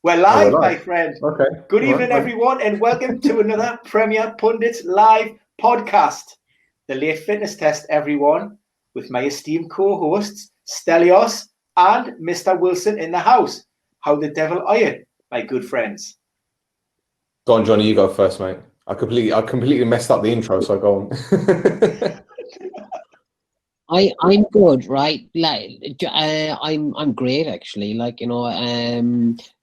We're Oh, we're live, live. my friend. Okay. Good All evening, right. everyone, and welcome to another Premier Pundits live podcast. The Late Fitness Test, everyone, with my esteemed co-hosts, Stelios and Mr. Wilson in the house. How the devil are you, my good friends? Go on, Johnny, you go first, mate. I completely messed up the intro, so go on. I'm good, right? I'm great actually.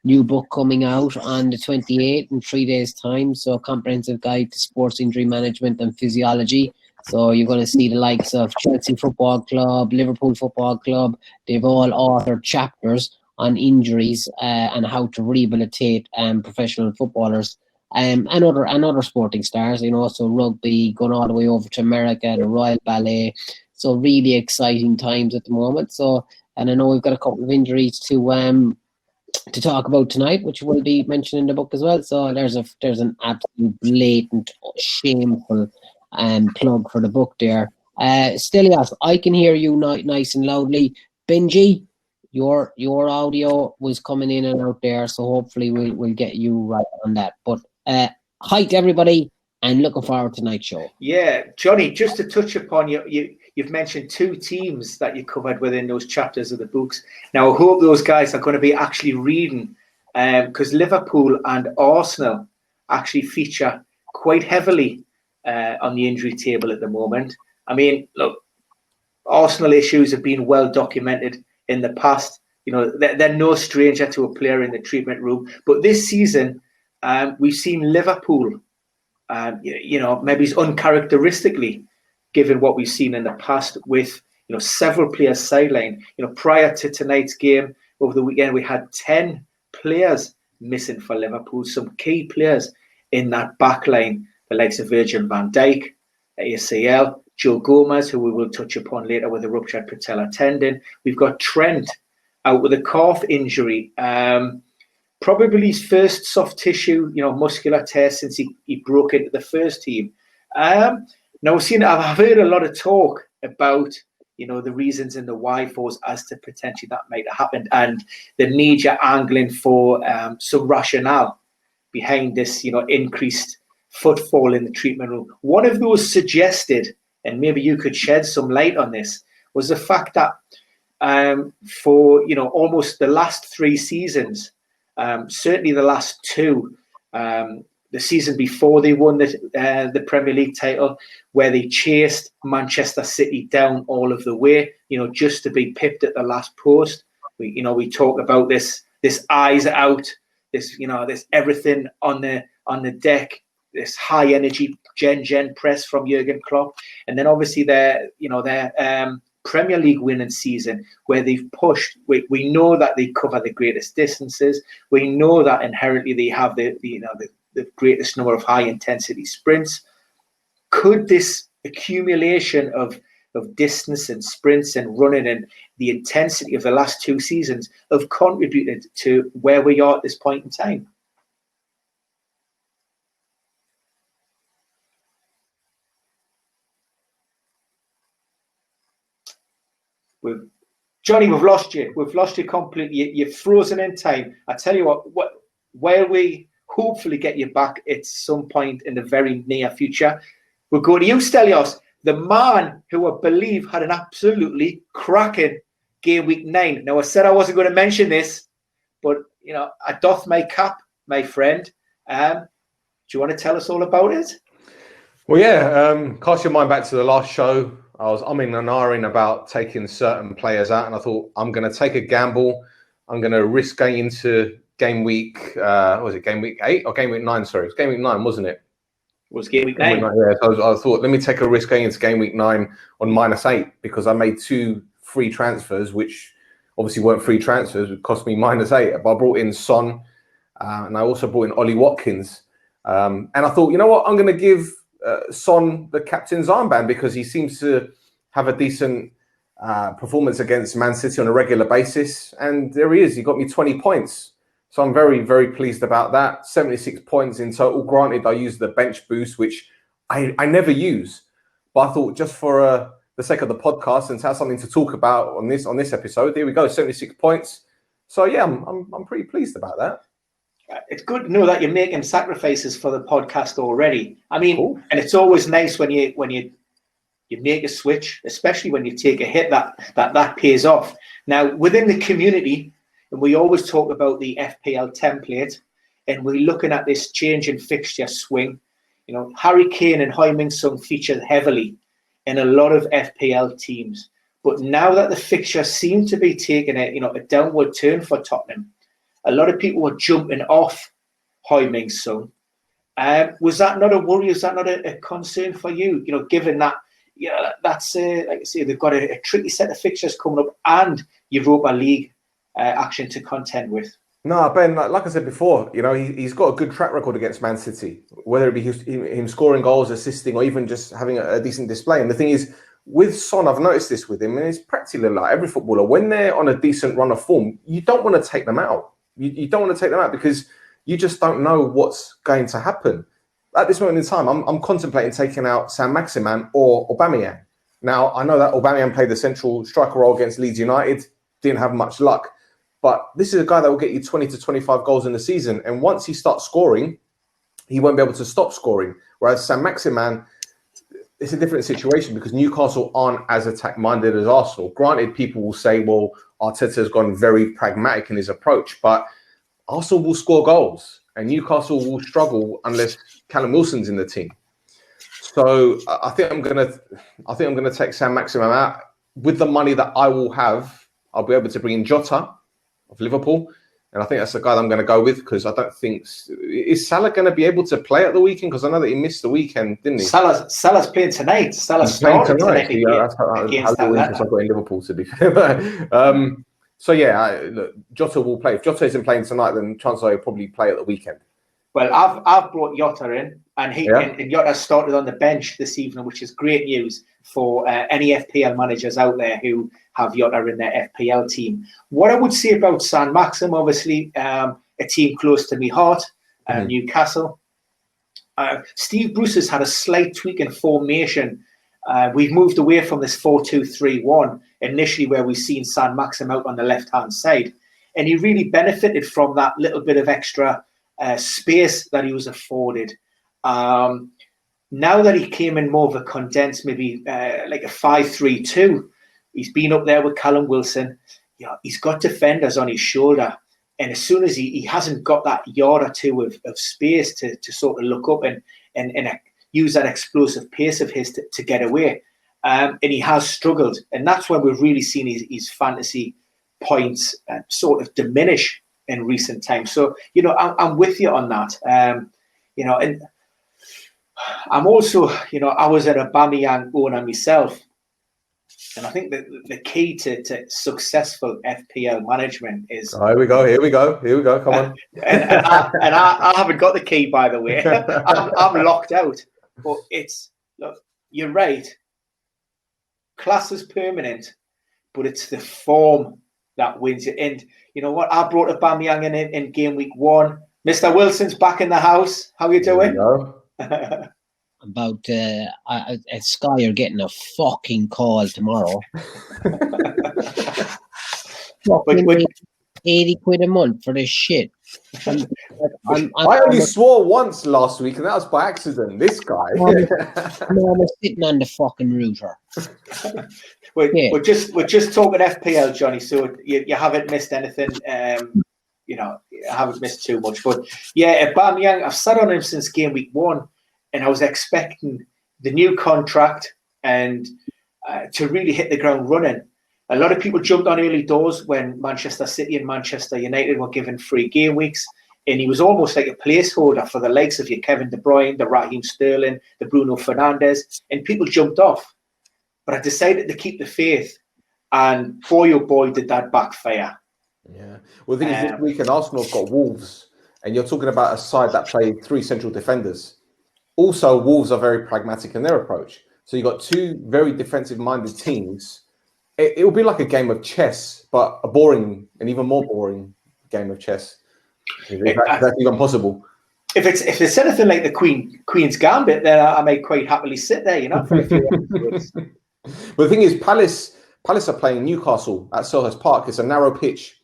New book coming out on the 28th in 3 days' time. So a comprehensive guide to sports injury management and physiology. So you're going to see the likes of Chelsea Football Club, Liverpool Football Club. They've all authored chapters on injuries and how to rehabilitate professional footballers. And other sporting stars, so rugby, going all the way over to America, the Royal Ballet. So really exciting times at the moment. So, and I know we've got a couple of injuries to talk about tonight, which will be mentioned in the book as well. So there's an absolute blatant, shameful plug for the book there. Stelios, I can hear you nice and loudly. Benji, your audio was coming in and out there, so hopefully we'll get you right on that. But hi to everybody, and looking forward to tonight's show. Yeah, Johnny, just to touch upon you've mentioned two teams that you covered within those chapters of the books. Now, I hope those guys are going to be actually reading, because Liverpool and Arsenal actually feature quite heavily on the injury table at the moment. I mean, look, Arsenal issues have been well documented in the past. They're no stranger to a player in the treatment room. But this season, we've seen Liverpool, maybe it's uncharacteristically, given what we've seen in the past with, several players sidelined. Prior to tonight's game over the weekend, we had 10 players missing for Liverpool, some key players in that back line, the likes of Virgil van Dijk, ACL, Joe Gomez, who we will touch upon later with a ruptured patella tendon. We've got Trent out with a calf injury. Probably his first soft tissue, muscular tear since he broke into the first team. Now I've heard a lot of talk about, the reasons and the why fors as to potentially that might have happened, and the media angling for some rationale behind this, increased footfall in the treatment room. One of those suggested, and maybe you could shed some light on this, was the fact that for almost the last 3 seasons. Certainly the last 2, the season before they won the Premier League title, where they chased Manchester City down all of the way, just to be pipped at the last post. We talk about this eyes out, this everything on the deck, this high energy gen press from Jurgen Klopp, and then obviously their Premier League winning season, where they've pushed. We know that they cover the greatest distances. We know that inherently they have the greatest number of high intensity sprints. Could this accumulation of distance and sprints and running and the intensity of the last 2 seasons have contributed to where we are at this point in time? Johnny, we've lost you. We've lost you completely. You're frozen in time. I tell you what, while we hopefully get you back at some point in the very near future, we'll go to you, Stelios, the man who I believe had an absolutely cracking game week 9. Now, I said I wasn't going to mention this, but, I doff my cap, my friend. Do you want to tell us all about it? Well, yeah, cast your mind back to the last show. I was umming and ahhing about taking certain players out, and I thought, I'm going to take a gamble. I'm going to risk going into game week, was it game week 8 or game week 9? Sorry, it was game week 9, wasn't it? It was game week 9. Yeah, so I thought, let me take a risk going into game week 9 on -8, because I made 2 free transfers, which obviously weren't free transfers. It cost me -8. But I brought in Son, and I also brought in Ollie Watkins. And I thought, you know what, I'm going to give Son the captain's armband, because he seems to have a decent performance against Man City on a regular basis, and there he is. He got me 20 points, so I'm very, very pleased about that. 76 points in total. Granted, I used the bench boost, which I never use, but I thought, just for the sake of the podcast and to have something to talk about on this episode, here we go, 76 points. So yeah, I'm pretty pleased about that. It's good to know that you're making sacrifices for the podcast already. I mean, Cool. and it's always nice when you make a switch, especially when you take a hit that pays off. Now, within the community, and we always talk about the FPL template, and we're looking at this change in fixture swing. You know, Harry Kane and Heung-min Son featured heavily in a lot of FPL teams. But now that the fixtures seem to be taking a downward turn for Tottenham, a lot of people were jumping off Heung-min Son. Was that not a worry? Is that not a concern for you? You know, given that that's like I say, they've got a tricky set of fixtures coming up and Europa League action to contend with. No, Ben, like I said before, you know, he's got a good track record against Man City, whether it be him scoring goals, assisting, or even just having a decent display. And the thing is, with Son, I've noticed this with him, and it's practically like every footballer, when they're on a decent run of form, you don't want to take them out. You don't want to take them out because you just don't know what's going to happen. At this moment in time, I'm contemplating taking out Saint-Maximin or Aubameyang. Now, I know that Aubameyang played the central striker role against Leeds United, didn't have much luck. But this is a guy that will get you 20 to 25 goals in the season. And once he starts scoring, he won't be able to stop scoring. Whereas Saint-Maximin, it's a different situation because Newcastle aren't as attack-minded as Arsenal. Granted, people will say, well, Arteta's gone very pragmatic in his approach. But Arsenal will score goals and Newcastle will struggle unless Callum Wilson's in the team. So I think I'm gonna take Saint-Maximin out. With the money that I will have, I'll be able to bring in Jota of Liverpool, and I think that's the guy that I'm going to go with because I don't think is Salah going to be able to play at the weekend because I know that he missed the weekend, didn't he? Salah's playing tonight. Salah's playing tonight. Yeah, that's how little interest I've got in Liverpool to be fair. So yeah, look, Jota will play. If Jota isn't playing tonight, then chances are he'll probably play at the weekend. Well, I've brought Jota in, and and Jota started on the bench this evening, which is great news for any FPL managers out there who have Jota in their FPL team. What I would say about Saint-Maximin, obviously, a team close to my heart, Newcastle. Steve Bruce has had a slight tweak in formation. We've moved away from this 4-2-3-1 initially, where we've seen Saint-Maximin out on the left-hand side, and he really benefited from that little bit of extra space that he was afforded. Now that he came in more of a condensed, maybe like a 5-3-2, he's been up there with Callum Wilson. You know, he's got defenders on his shoulder, and as soon as he hasn't got that yard or two of space to sort of look up and use that explosive pace of his to get away, and he has struggled, and that's when we've really seen his fantasy points sort of diminish in recent times. So, you know, I'm with you on that. You know, and I'm also, you know, I was an Aubameyang owner myself. And I think that the key to successful FPL management is... Oh, here we go. Come on. and I haven't got the key, by the way. I'm locked out. But look, you're right. Class is permanent, but it's the form that wins you. And you know what? I brought Aubameyang in game week 1. Mr. Wilson's back in the house. How you doing? About at Sky are getting a fucking call tomorrow. Fucking 80 quid a month for this shit. I only swore once last week, and that was by accident. This guy. I'm sitting on the fucking router. We're just talking FPL, Johnny. So you haven't missed anything. You know, I haven't missed too much. But yeah, Aubameyang, I've sat on him since game week 1. And I was expecting the new contract and to really hit the ground running. A lot of people jumped on early doors when Manchester City and Manchester United were given free game weeks. And he was almost like a placeholder for the likes of your Kevin De Bruyne, the Raheem Sterling, the Bruno Fernandes. And people jumped off. But I decided to keep the faith. And boy, oh boy, did that backfire. Yeah. Well, the thing is, this weekend, Arsenal have got Wolves. And you're talking about a side that played 3 central defenders. Also, Wolves are very pragmatic in their approach. So you've got 2 very defensive-minded teams. It will be like a game of chess, but a boring, and even more boring game of chess. That's even possible. If it's anything like the Queen's Gambit, then I may quite happily sit there, you know, for a few episodes. But the thing is, Palace are playing Newcastle at Selhurst Park. It's a narrow pitch.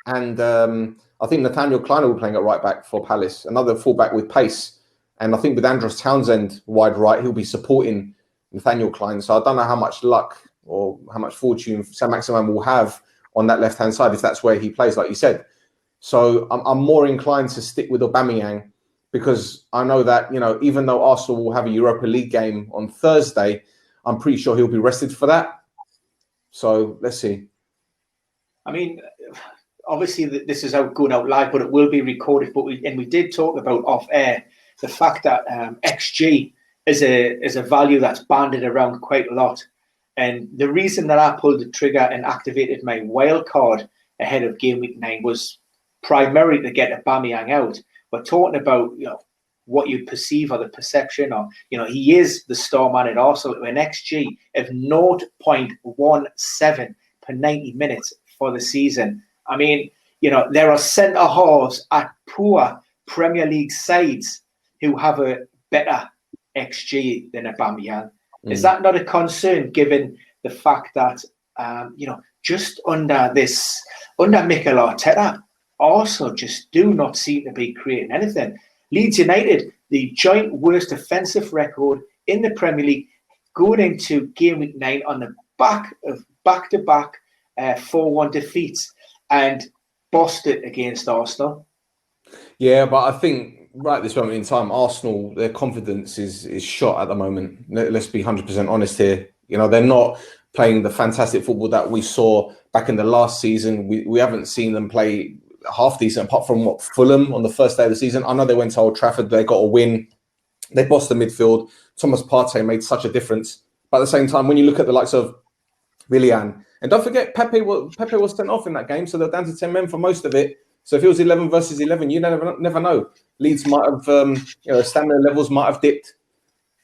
And I I think Nathaniel Kleiner will be playing at right back for Palace, another fullback with pace. And I think with Andros Townsend wide right, he'll be supporting Nathaniel Klein. So I don't know how much luck or how much fortune Saint-Maximin will have on that left-hand side if that's where he plays, like you said. So I'm more inclined to stick with Aubameyang because I know that, you know, even though Arsenal will have a Europa League game on Thursday, I'm pretty sure he'll be rested for that. So let's see. I mean, obviously this is going out live, but it will be recorded. But we did talk about off air the fact that XG is a value that's banded around quite a lot. And the reason that I pulled the trigger and activated my wild card ahead of game week 9 was primarily to get Aubameyang out. We're talking about, you know, what you perceive or the perception, or, you know, he is the star man at Arsenal with an XG of 0.17 per 90 minutes for the season. I mean, you know, there are centre halves at poor Premier League sides who have a better XG than Aubameyang. Is that not a concern given the fact that, you know, just under Mikel Arteta, Arsenal just do not seem to be creating anything. Leeds United, the joint worst offensive record in the Premier League, going into game week 9 on the back of back-to-back 4-1 defeats, and bossed it against Arsenal. Yeah, but I think right at this moment in time, Arsenal, their confidence is shot at the moment. Let's be 100% honest here. You know, they're not playing the fantastic football that we saw back in the last season. We haven't seen them play half decent, apart from Fulham on the first day of the season. I know they went to Old Trafford, they got a win. They bossed the midfield. Thomas Partey made such a difference. But at the same time, when you look at the likes of Willian, and don't forget, Pepe was sent off in that game, so they're down to 10 men for most of it. So if it was 11 versus 11, you never know. Leeds might have, you know, stamina levels might have dipped.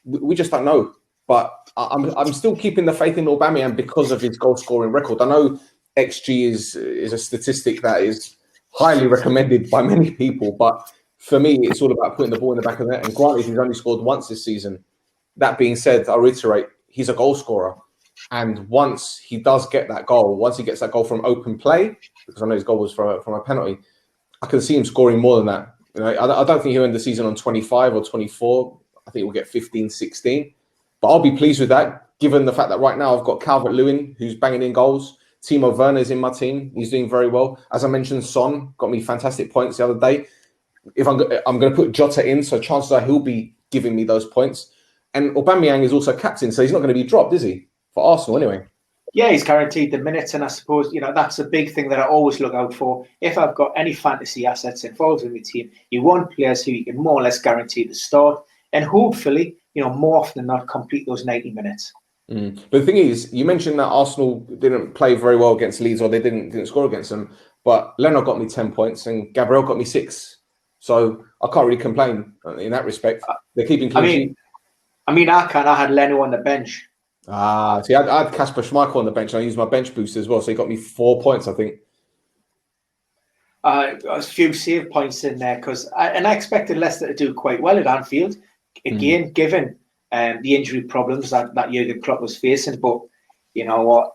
We just don't know. But I'm still keeping the faith in Aubameyang because of his goal scoring record. I know XG is a statistic that is highly recommended by many people, but for me, it's all about putting the ball in the back of the net. And granted, he's only scored once this season. That being said, I reiterate, he's a goal scorer. And once he does get that goal, once he gets that goal from open play, because I know his goal was from a penalty, I can see him scoring more than that. You know, I don't think he'll end the season on 25 or 24. I think we'll get 15, 16. But I'll be pleased with that, given the fact that right now I've got Calvert-Lewin, who's banging in goals. Timo Werner's in my team. He's doing very well. As I mentioned, Son got me fantastic points the other day. If I'm going to put Jota in, so chances are he'll be giving me those points. And Aubameyang is also captain, so he's not going to be dropped, is he? For Arsenal, anyway. Yeah, he's guaranteed the minutes, and I suppose, you know, that's a big thing that I always look out for. If I've got any fantasy assets involved in the team, you want players who you can more or less guarantee the start, and hopefully, you know, more often than not, complete those 90 minutes. But the thing is, you mentioned that Arsenal didn't play very well against Leeds, or they didn't score against them. But Leno got me 10 points, and Gabriel got me 6. So I can't really complain in that respect. They're keeping clean sheet. I had Leno on the bench. See, I had Kasper Schmeichel on the bench, and I used my bench boost as well, so he got me 4 points, I think. A few save points in there, and I expected Leicester to do quite well at Anfield, again, given the injury problems that Jurgen Klopp was facing. But you know what,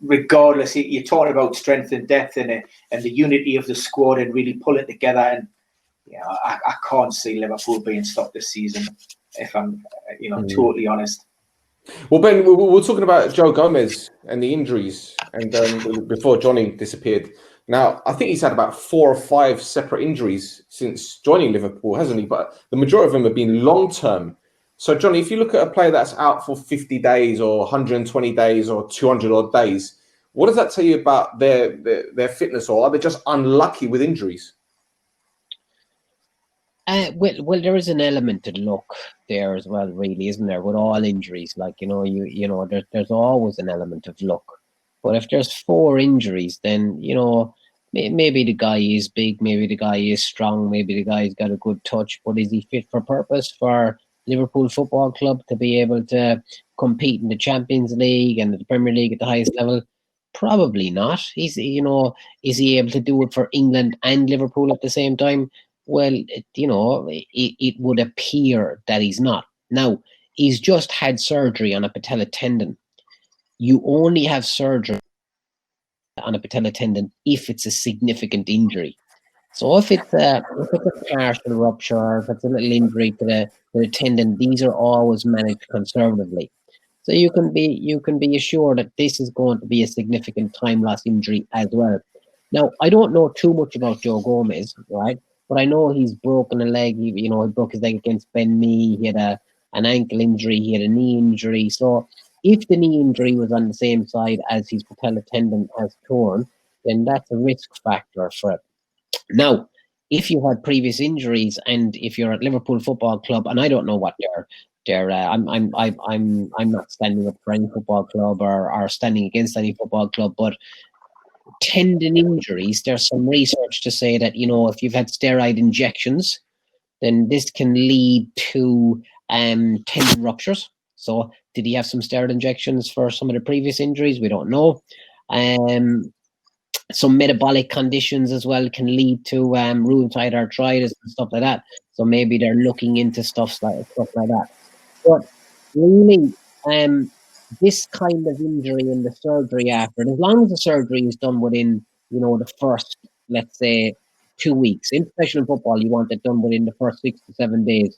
regardless, you're talking about strength and depth and the unity of the squad and really pulling together. And you know, I can't see Liverpool being stopped this season, if I'm totally honest. Well, Ben, we were talking about Joe Gomez and the injuries, and before Johnny disappeared. Now, I think he's had about 4 or 5 separate injuries since joining Liverpool, hasn't he? But the majority of them have been long-term. So, Johnny, if you look at a player that's out for 50 days or 120 days or 200 odd days, what does that tell you about their fitness, or are they just unlucky with injuries? Well, there is an element of luck there as well, really, isn't there? With all injuries, like there's always an element of luck. But if there's 4 injuries, then maybe the guy is big, maybe the guy is strong, maybe the guy's got a good touch, but is he fit for purpose for Liverpool Football Club to be able to compete in the Champions League and the Premier League at the highest level? Probably not. Is he able to do it for England and Liverpool at the same time? Well, it would appear that he's not. Now, he's just had surgery on a patella tendon. You only have surgery on a patella tendon if it's a significant injury. So if it's a partial rupture or if it's a little injury to the tendon, these are always managed conservatively. So you can be assured that this is going to be a significant time loss injury as well. Now, I don't know too much about Joe Gomez, right? But I know he's broken a leg. He broke his leg against Ben Mee. He had an ankle injury. He had a knee injury. So if the knee injury was on the same side as his patella tendon has torn, then that's a risk factor for it. Now, if you had previous injuries and if you're at Liverpool Football Club, and I don't know what I'm not standing up for any football club or standing against any football club, but tendon injuries, there's some research to say that, if you've had steroid injections, then this can lead to tendon ruptures. So did he have some steroid injections for some of the previous injuries? We don't know. Some metabolic conditions as well can lead to rheumatoid arthritis and stuff like that. So maybe they're looking into stuff like that. But really, this kind of injury and the surgery after, as long as the surgery is done within, the first, let's say, 2 weeks. In professional football, you want it done within the first 6 to 7 days.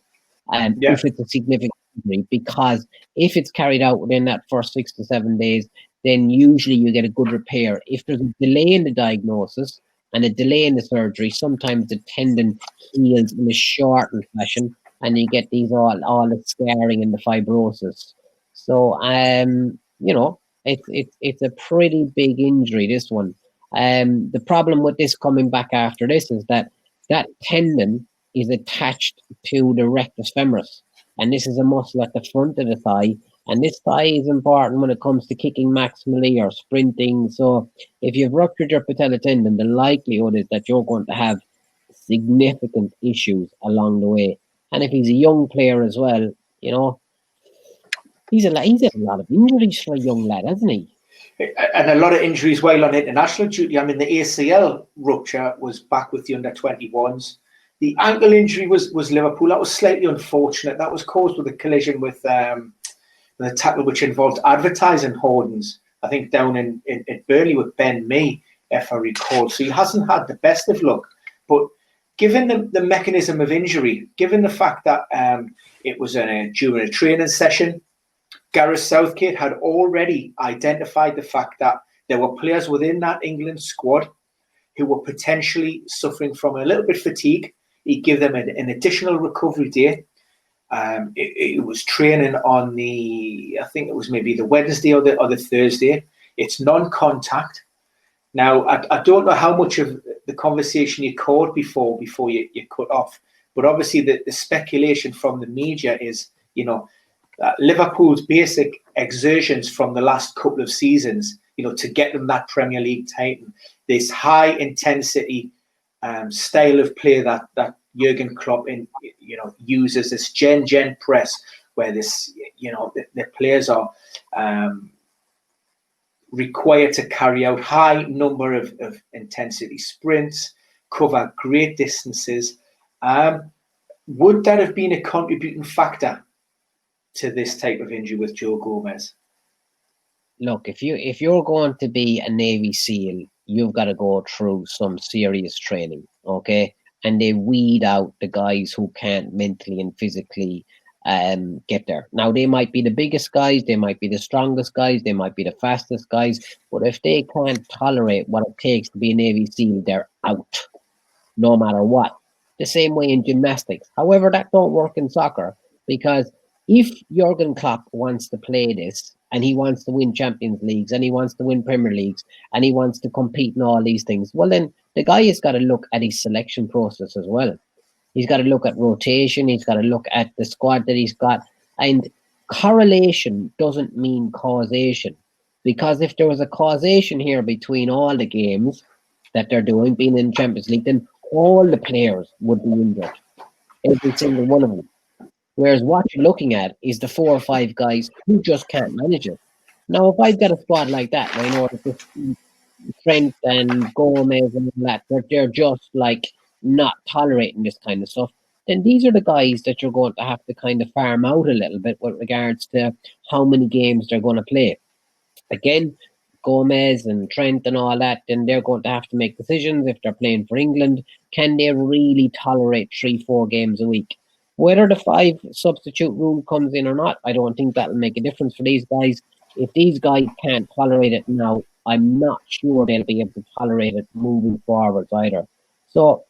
If it's a significant injury, because if it's carried out within that first 6 to 7 days, then usually you get a good repair. If there's a delay in the diagnosis and a delay in the surgery, sometimes the tendon heals in a shortened fashion, and you get these all the scarring and the fibrosis. So it's a pretty big injury, this one. The problem with this coming back after this is that tendon is attached to the rectus femoris, and this is a muscle at the front of the thigh. And this thigh is important when it comes to kicking maximally or sprinting. So if you've ruptured your patella tendon, the likelihood is that you're going to have significant issues along the way. And if he's a young player as well, he's had a lot of injuries for a young lad, hasn't he? And a lot of injuries while on international duty. I mean, the ACL rupture was back with the under-21s. The ankle injury was Liverpool. That was slightly unfortunate. That was caused with a collision with the tackle which involved advertising hoardings, I think down in Burnley with Ben Mee, if I recall. So he hasn't had the best of luck. But given the mechanism of injury, given the fact that it was during a training session, Gareth Southgate had already identified the fact that there were players within that England squad who were potentially suffering from a little bit of fatigue. He'd give them an additional recovery day. It was training on I think it was maybe the Wednesday or the Thursday. It's non-contact. Now, I don't know how much of the conversation you caught before you cut off, but obviously the speculation from the media is, Liverpool's basic exertions from the last couple of seasons, to get them that Premier League title, this high intensity style of play that Jurgen Klopp uses, this gen press, where the players are required to carry out high number of intensity sprints, cover great distances. Would that have been a contributing factor to this type of injury with Joe Gomez? Look, if you're going to be a Navy SEAL, you've got to go through some serious training, okay? And they weed out the guys who can't mentally and physically get there. Now, they might be the biggest guys, they might be the strongest guys, they might be the fastest guys, but if they can't tolerate what it takes to be a Navy SEAL, they're out, no matter what. The same way in gymnastics. However, that don't work in soccer, because if Jurgen Klopp wants to play this, and he wants to win Champions Leagues, and he wants to win Premier Leagues, and he wants to compete in all these things, well, then the guy has got to look at his selection process as well. He's got to look at rotation. He's got to look at the squad that he's got. And correlation doesn't mean causation. Because if there was a causation here between all the games that they're doing, being in Champions League, then all the players would be injured. Every single one of them. Whereas what you're looking at is the 4 or 5 guys who just can't manage it. Now, if I've got a squad like that, and I know that Trent and Gomez and that, they're just like not tolerating this kind of stuff, then these are the guys that you're going to have to kind of farm out a little bit with regards to how many games they're going to play. Again, Gomez and Trent and all that, then they're going to have to make decisions if they're playing for England. Can they really tolerate 3-4 games a week? Whether the 5 substitute rule comes in or not, I don't think that'll make a difference for these guys. If these guys can't tolerate it now, I'm not sure they'll be able to tolerate it moving forwards either. So,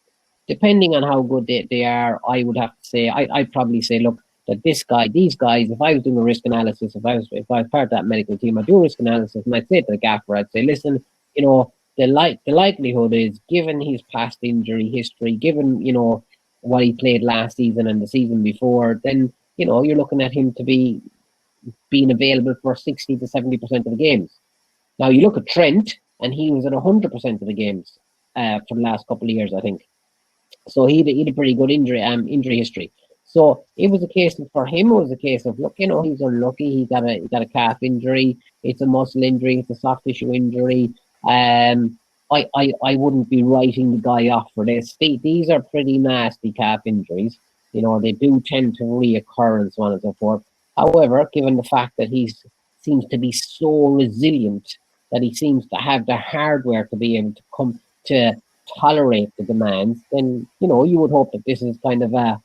depending on how good they are, I would have to say, I'd probably say, look, that these guys, if I was doing a risk analysis, if I was part of that medical team, I'd do a risk analysis and I'd say to the gaffer, I'd say, listen, the likelihood is, given his past injury history, given, what he played last season and the season before, then, you're looking at him to be being available for 60 to 70% of the games. Now, you look at Trent, and he was at 100% of the games for the last couple of years, I think. So he had a pretty good injury history. So it was a case of, for him, look, he's unlucky. He got a calf injury. It's a muscle injury. It's a soft tissue injury. I wouldn't be writing the guy off for this. These are pretty nasty calf injuries. They do tend to reoccur and so on and so forth. However, given the fact that he seems to be so resilient, that he seems to have the hardware to be able to come to tolerate the demands, then, you would hope that this is kind of a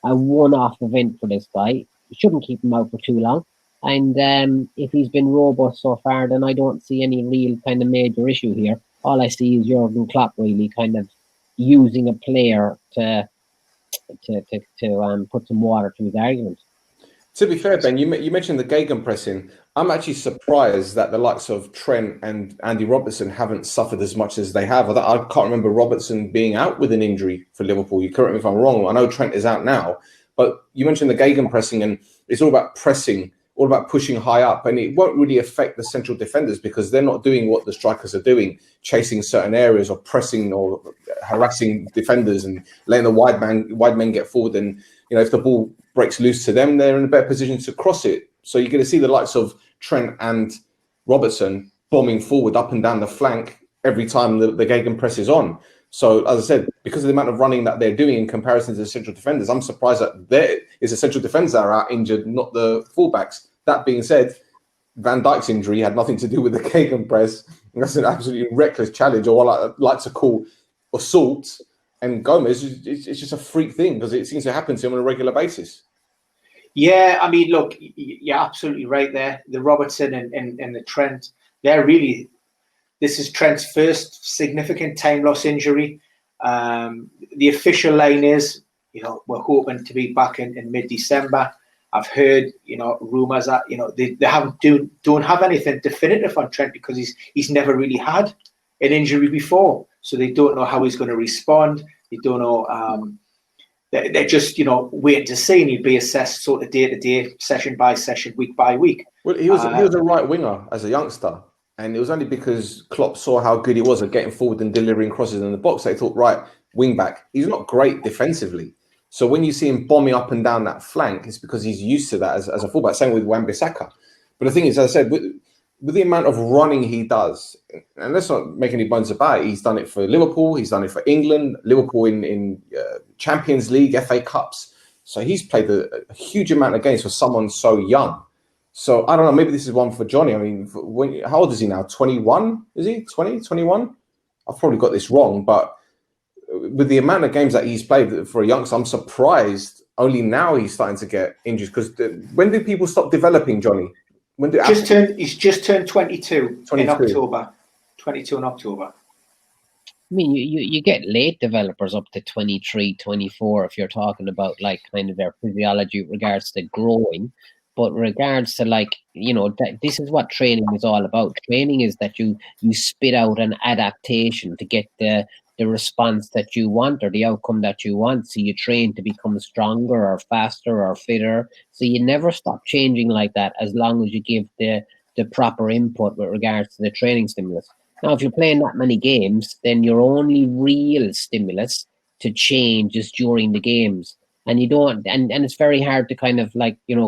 one-off event for this guy. You shouldn't keep him out for too long. And if he's been robust so far, then I don't see any real kind of major issue here. All I see is Jurgen Klopp really kind of using a player to put some water to his argument. To be fair, Ben, you mentioned the gegenpressing. I'm actually surprised that the likes of Trent and Andy Robertson haven't suffered as much as they have. I can't remember Robertson being out with an injury for Liverpool. You correct me if I'm wrong. I know Trent is out now, but you mentioned the gegenpressing, and it's all about pressing, all about pushing high up, and it won't really affect the central defenders because they're not doing what the strikers are doing, chasing certain areas or pressing or harassing defenders and letting the wide men get forward. And if the ball breaks loose to them, they're in a better position to cross it. So you're going to see the likes of Trent and Robertson bombing forward up and down the flank every time the gegenpress is on. So, as I said, because of the amount of running that they're doing in comparison to the central defenders, I'm surprised that there is the central defenders that are out injured, not the fullbacks. That being said, Van Dijk's injury had nothing to do with the gegenpress. That's an absolutely reckless challenge, or what I like to call assault. And Gomez, it's just a freak thing because it seems to happen to him on a regular basis. Yeah, I mean, look, you're absolutely right there. The Robertson and the Trent, this is Trent's first significant time loss injury. The official line is, we're hoping to be back in mid-December. I've heard, rumours that, they don't have anything definitive on Trent because he's never really had an injury before. So they don't know how he's going to respond. They don't know. They're just, waiting to see, and he'd be assessed sort of day to day, session by session, week by week. Well, he was a right winger as a youngster, and it was only because Klopp saw how good he was at getting forward and delivering crosses in the box. They thought, right, wing back. He's not great defensively, so when you see him bombing up and down that flank, it's because he's used to that as a fullback. Same with Wan-Bissaka. But the thing is, as I said, with the amount of running he does, and let's not make any bones about it, he's done it for Liverpool, he's done it for England, Liverpool in Champions League, FA Cups. So he's played a huge amount of games for someone so young. So I don't know, maybe this is one for Johnny. I mean, how old is he now? 21? Is he 20, 21? I've probably got this wrong, but with the amount of games that he's played for a youngster, I'm surprised only now he's starting to get injuries. Because when do people stop developing, Johnny? He's just turned 22 in October. 22 in October. I mean, you get late developers up to 23, 24 if you're talking about like kind of their physiology with regards to growing. But regards to this is what training is all about. Training is that you spit out an adaptation to get the response that you want or the outcome that you want. So you train to become stronger or faster or fitter. So you never stop changing like that as long as you give the proper input with regards to the training stimulus. Now, if you're playing that many games, then your only real stimulus to change is during the games. And you don't, and it's very hard to kind of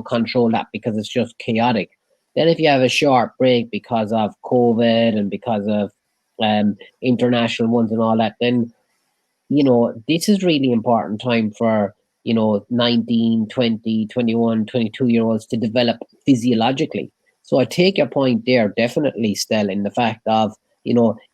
control that because it's just chaotic. Then if you have a short break because of COVID and because of international ones and all that, then this is really important time for 19, 20, 21, 22 year olds to develop physiologically. So I take your point there, definitely, Stel, in the fact of,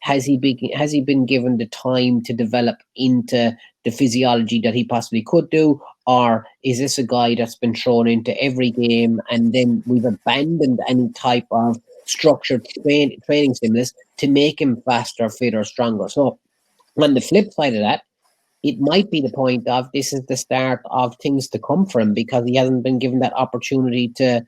has he been given the time to develop into the physiology that he possibly could do, or is this a guy that's been thrown into every game and then we've abandoned any type of structured training stimulus to make him faster, fitter, stronger? So on the flip side of that, it might be the point of this is the start of things to come for him, because he hasn't been given that opportunity to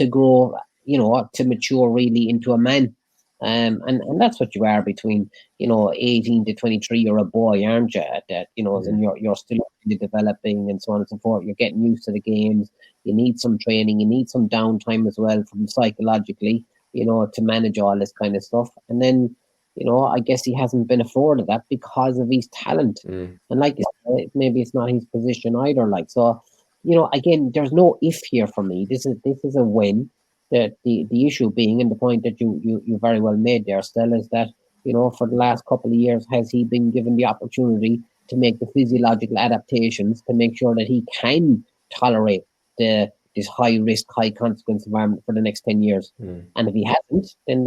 grow, to mature really into a man. And that's what you are between, 18 to 23. You're a boy, aren't you? At that, and you're still developing and so on and so forth. You're getting used to the games. You need some training. You need some downtime as well from psychologically, to manage all this kind of stuff. And then, I guess he hasn't been afforded that because of his talent. And like you said, maybe it's not his position either. Like, so, again, there's no if here for me. This is a win. The issue being, and the point that you very well made there, Stella, is that, for the last couple of years, has he been given the opportunity to make the physiological adaptations to make sure that he can tolerate this high risk, high consequence environment for the next 10 years? And if he hasn't, then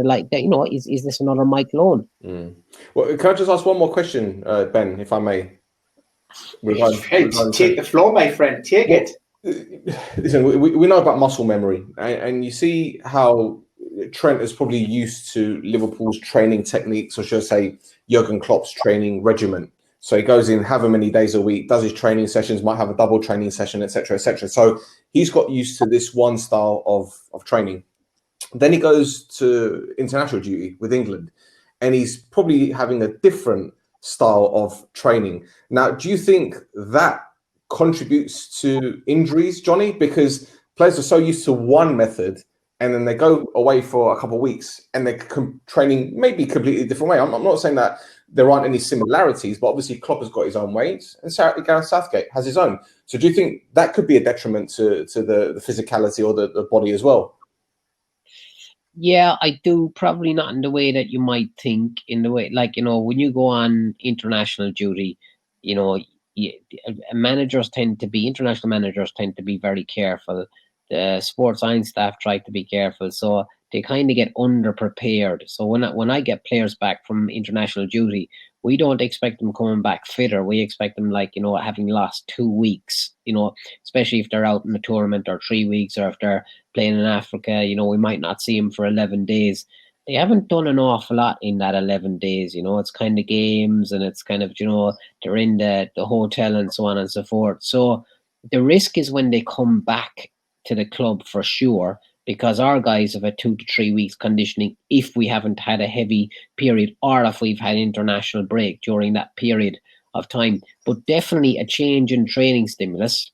is this another Michael Owen? Well, can I just ask one more question, Ben, if I may? Take the floor, my friend. Take it. Listen, we know about muscle memory, and you see how Trent is probably used to Liverpool's training techniques, or should I say Jurgen Klopp's training regimen. So he goes in however many days a week, does his training sessions, might have a double training session, etc., etc. So he's got used to this one style of training. Then he goes to international duty with England, and he's probably having a different style of training. Now, do you think that contributes to injuries, Johnny? Because players are so used to one method, and then they go away for a couple of weeks and they're training maybe a completely different way. I'm not saying that there aren't any similarities, but obviously Klopp has got his own ways and Gareth Southgate has his own. So do you think that could be a detriment to the physicality or the body as well? Yeah, I do. Probably not in the way that you might think. In the way, like, when you go on international duty, international managers tend to be very careful. The sports science staff try to be careful, so they kind of get underprepared. So when I get players back from international duty, we don't expect them coming back fitter. We expect them, like, having lost 2 weeks, especially if they're out in a tournament, or 3 weeks, or if they're playing in Africa, we might not see them for 11 days. They haven't done an awful lot in that 11 days, it's kind of games, and it's kind of, they're in the hotel and so on and so forth. So the risk is when they come back to the club, for sure, because our guys have had 2 to 3 weeks conditioning if we haven't had a heavy period, or if we've had international break during that period of time. But definitely a change in training stimulus.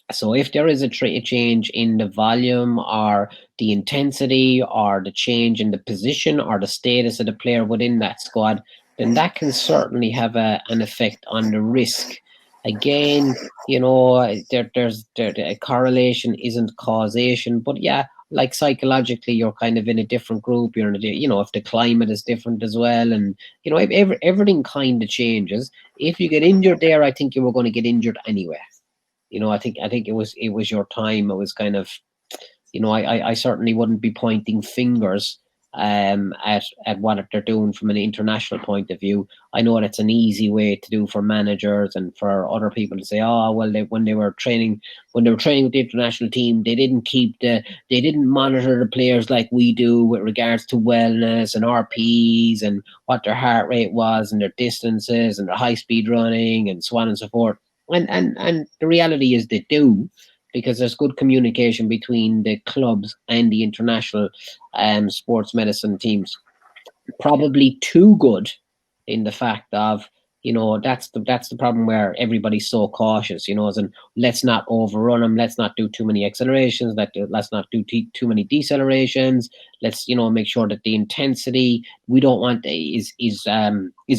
So if there is a change in the volume, or the intensity, or the change in the position or the status of the player within that squad, then that can certainly have an effect on the risk. Again, there's a correlation isn't causation, but yeah, like psychologically, you're kind of in a different group. You're in if the climate is different as well, and everything kind of changes. If you get injured there, I think you were going to get injured anyway. I think it was your time. It was kind of, I certainly wouldn't be pointing fingers at what they're doing from an international point of view. I know that's an easy way to do for managers and for other people to say, oh well, when they were training with the international team, they didn't monitor the players like we do with regards to wellness and RPs and what their heart rate was and their distances and their high speed running and so on and so forth. And the reality is they do, because there's good communication between the clubs and the international sports medicine teams. Probably too good, in the fact of, that's the problem where everybody's so cautious, as in, let's not overrun them, let's not do too many accelerations, let's not do too many decelerations, let's make sure that the intensity we don't want is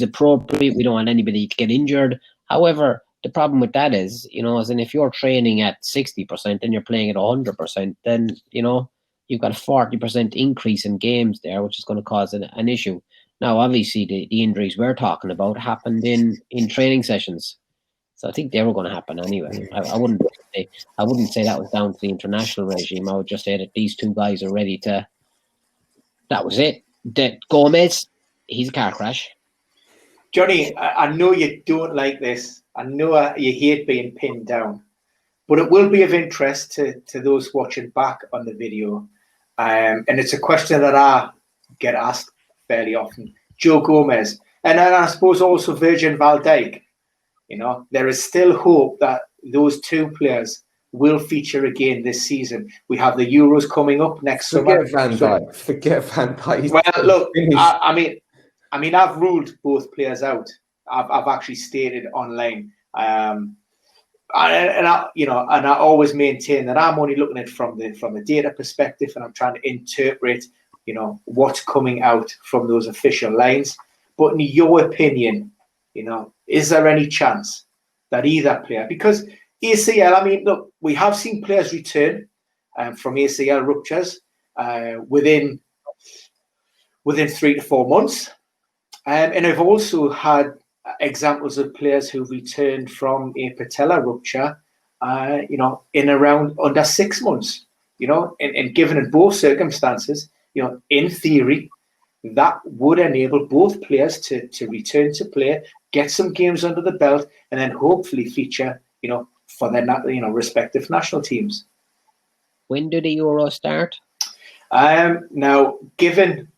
appropriate. We don't want anybody to get injured. However, the problem with that is, as in, if you're training at 60% and you're playing at 100%, then, you've got a 40% increase in games there, which is going to cause an issue. Now, obviously, the injuries we're talking about happened in training sessions. So I think they were going to happen anyway. I wouldn't say that was down to the international regime. I would just say that these two guys are ready to That was it. Gomez, he's a car crash. Johnny, I know you don't like this. I know you hate being pinned down, but it will be of interest to those watching back on the video. And it's a question that I get asked fairly often. Joe Gomez, and then I suppose also Virgil van Dijk. You know, there is still hope that those two players will feature again this season. We have the Euros coming up next summer. Forget Van Dijk. Well, look, I mean, I've ruled both players out. I've actually stated online, and I always maintain that I'm only looking at it from the data perspective, and I'm trying to interpret, what's coming out from those official lines. But in your opinion, is there any chance that either player, because ACL, I mean, look, we have seen players return from ACL ruptures within 3 to 4 months. And I've also had examples of players who returned from a patella rupture, in around under 6 months. And given in both circumstances, in theory, that would enable both players to return to play, get some games under the belt, and then hopefully feature, for their respective national teams. When do the Euros start? Now, given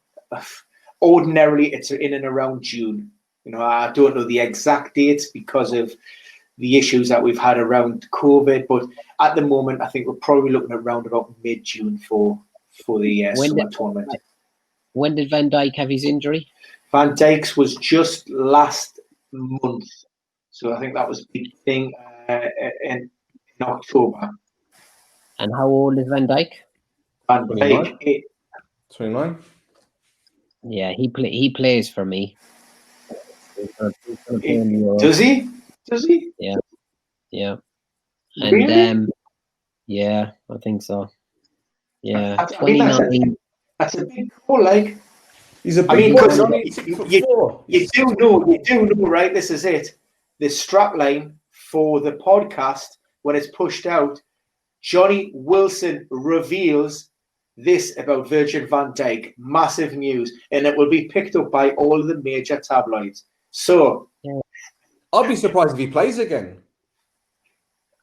ordinarily it's in and around June. I don't know the exact dates because of the issues that we've had around COVID, but at the moment, I think we're probably looking at around about mid-June for the summer tournament. When did Van Dijk have his injury? Van Dijk's was just last month, so I think that was the thing in October. And how old is Van Dijk? Van Dijk, 29. Yeah, he plays for me. Does he? Yeah. And Really? yeah, I think so. Yeah, I mean, that's a big call. Like, he's a big because you do know, right? This is it. The strap line for the podcast when it's pushed out. Johnny Wilson reveals this about Virgil van Dijk. Massive news, and it will be picked up by all the major tabloids. So, I'll be surprised if he plays again.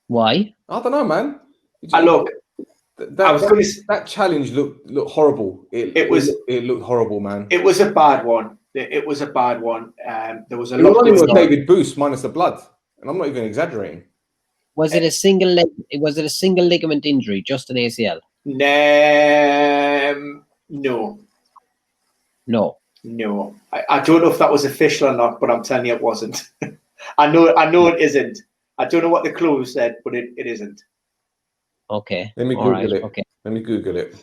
Why? I don't know, man. Look, that challenge looked horrible. It looked horrible, man. It was a bad one. It was a bad one. There was a lot. It was David Booth minus the blood, and I'm not even exaggerating. Was it a single leg? Was it a single ligament injury, just an ACL? No. I don't know if that was official or not, but I'm telling you it wasn't. I know it isn't. I don't know what the clue said, but it isn't. Okay. Let me Google it. Okay. Let me Google it.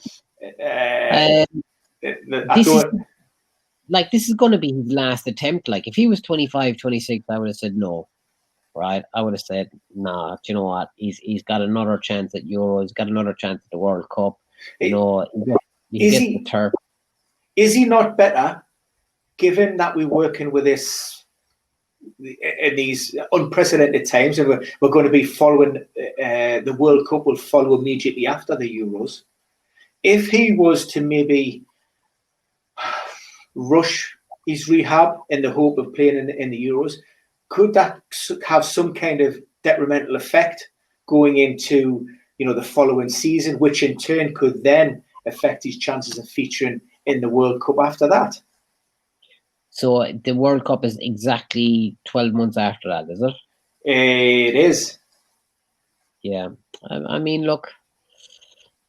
This is going to be his last attempt. Like, if he was 25, 26, I would have said no. Right? I would have said, nah, do you know what? He's got another chance at Euro. He's got another chance at the World Cup. He gets the turf. Is he not better, given that we're working with this in these unprecedented times, and we're going to be following the World Cup will follow immediately after the Euros? If he was to maybe rush his rehab in the hope of playing in the Euros, could that have some kind of detrimental effect going into the following season, which in turn could then affect his chances of featuring in the World Cup after that? So the World Cup is exactly 12 months after that, is it? It is. Yeah. I mean, look,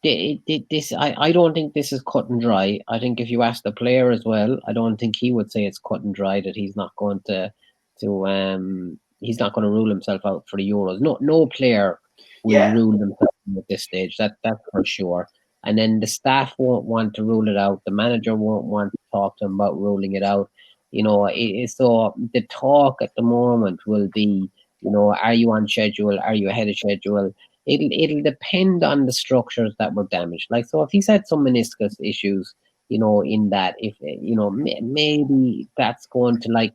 this I don't think this is cut and dry. I think if you ask the player as well, I don't think he would say it's cut and dry, that he's not going to he's not going to rule himself out for the Euros. No player will rule themselves at this stage. That's for sure. And then the staff won't want to rule it out. The manager won't want to talk to him about ruling it out. So the talk at the moment will be, are you on schedule? Are you ahead of schedule? It'll depend on the structures that were damaged. Like, so if he's had some meniscus issues, in that, if maybe that's going to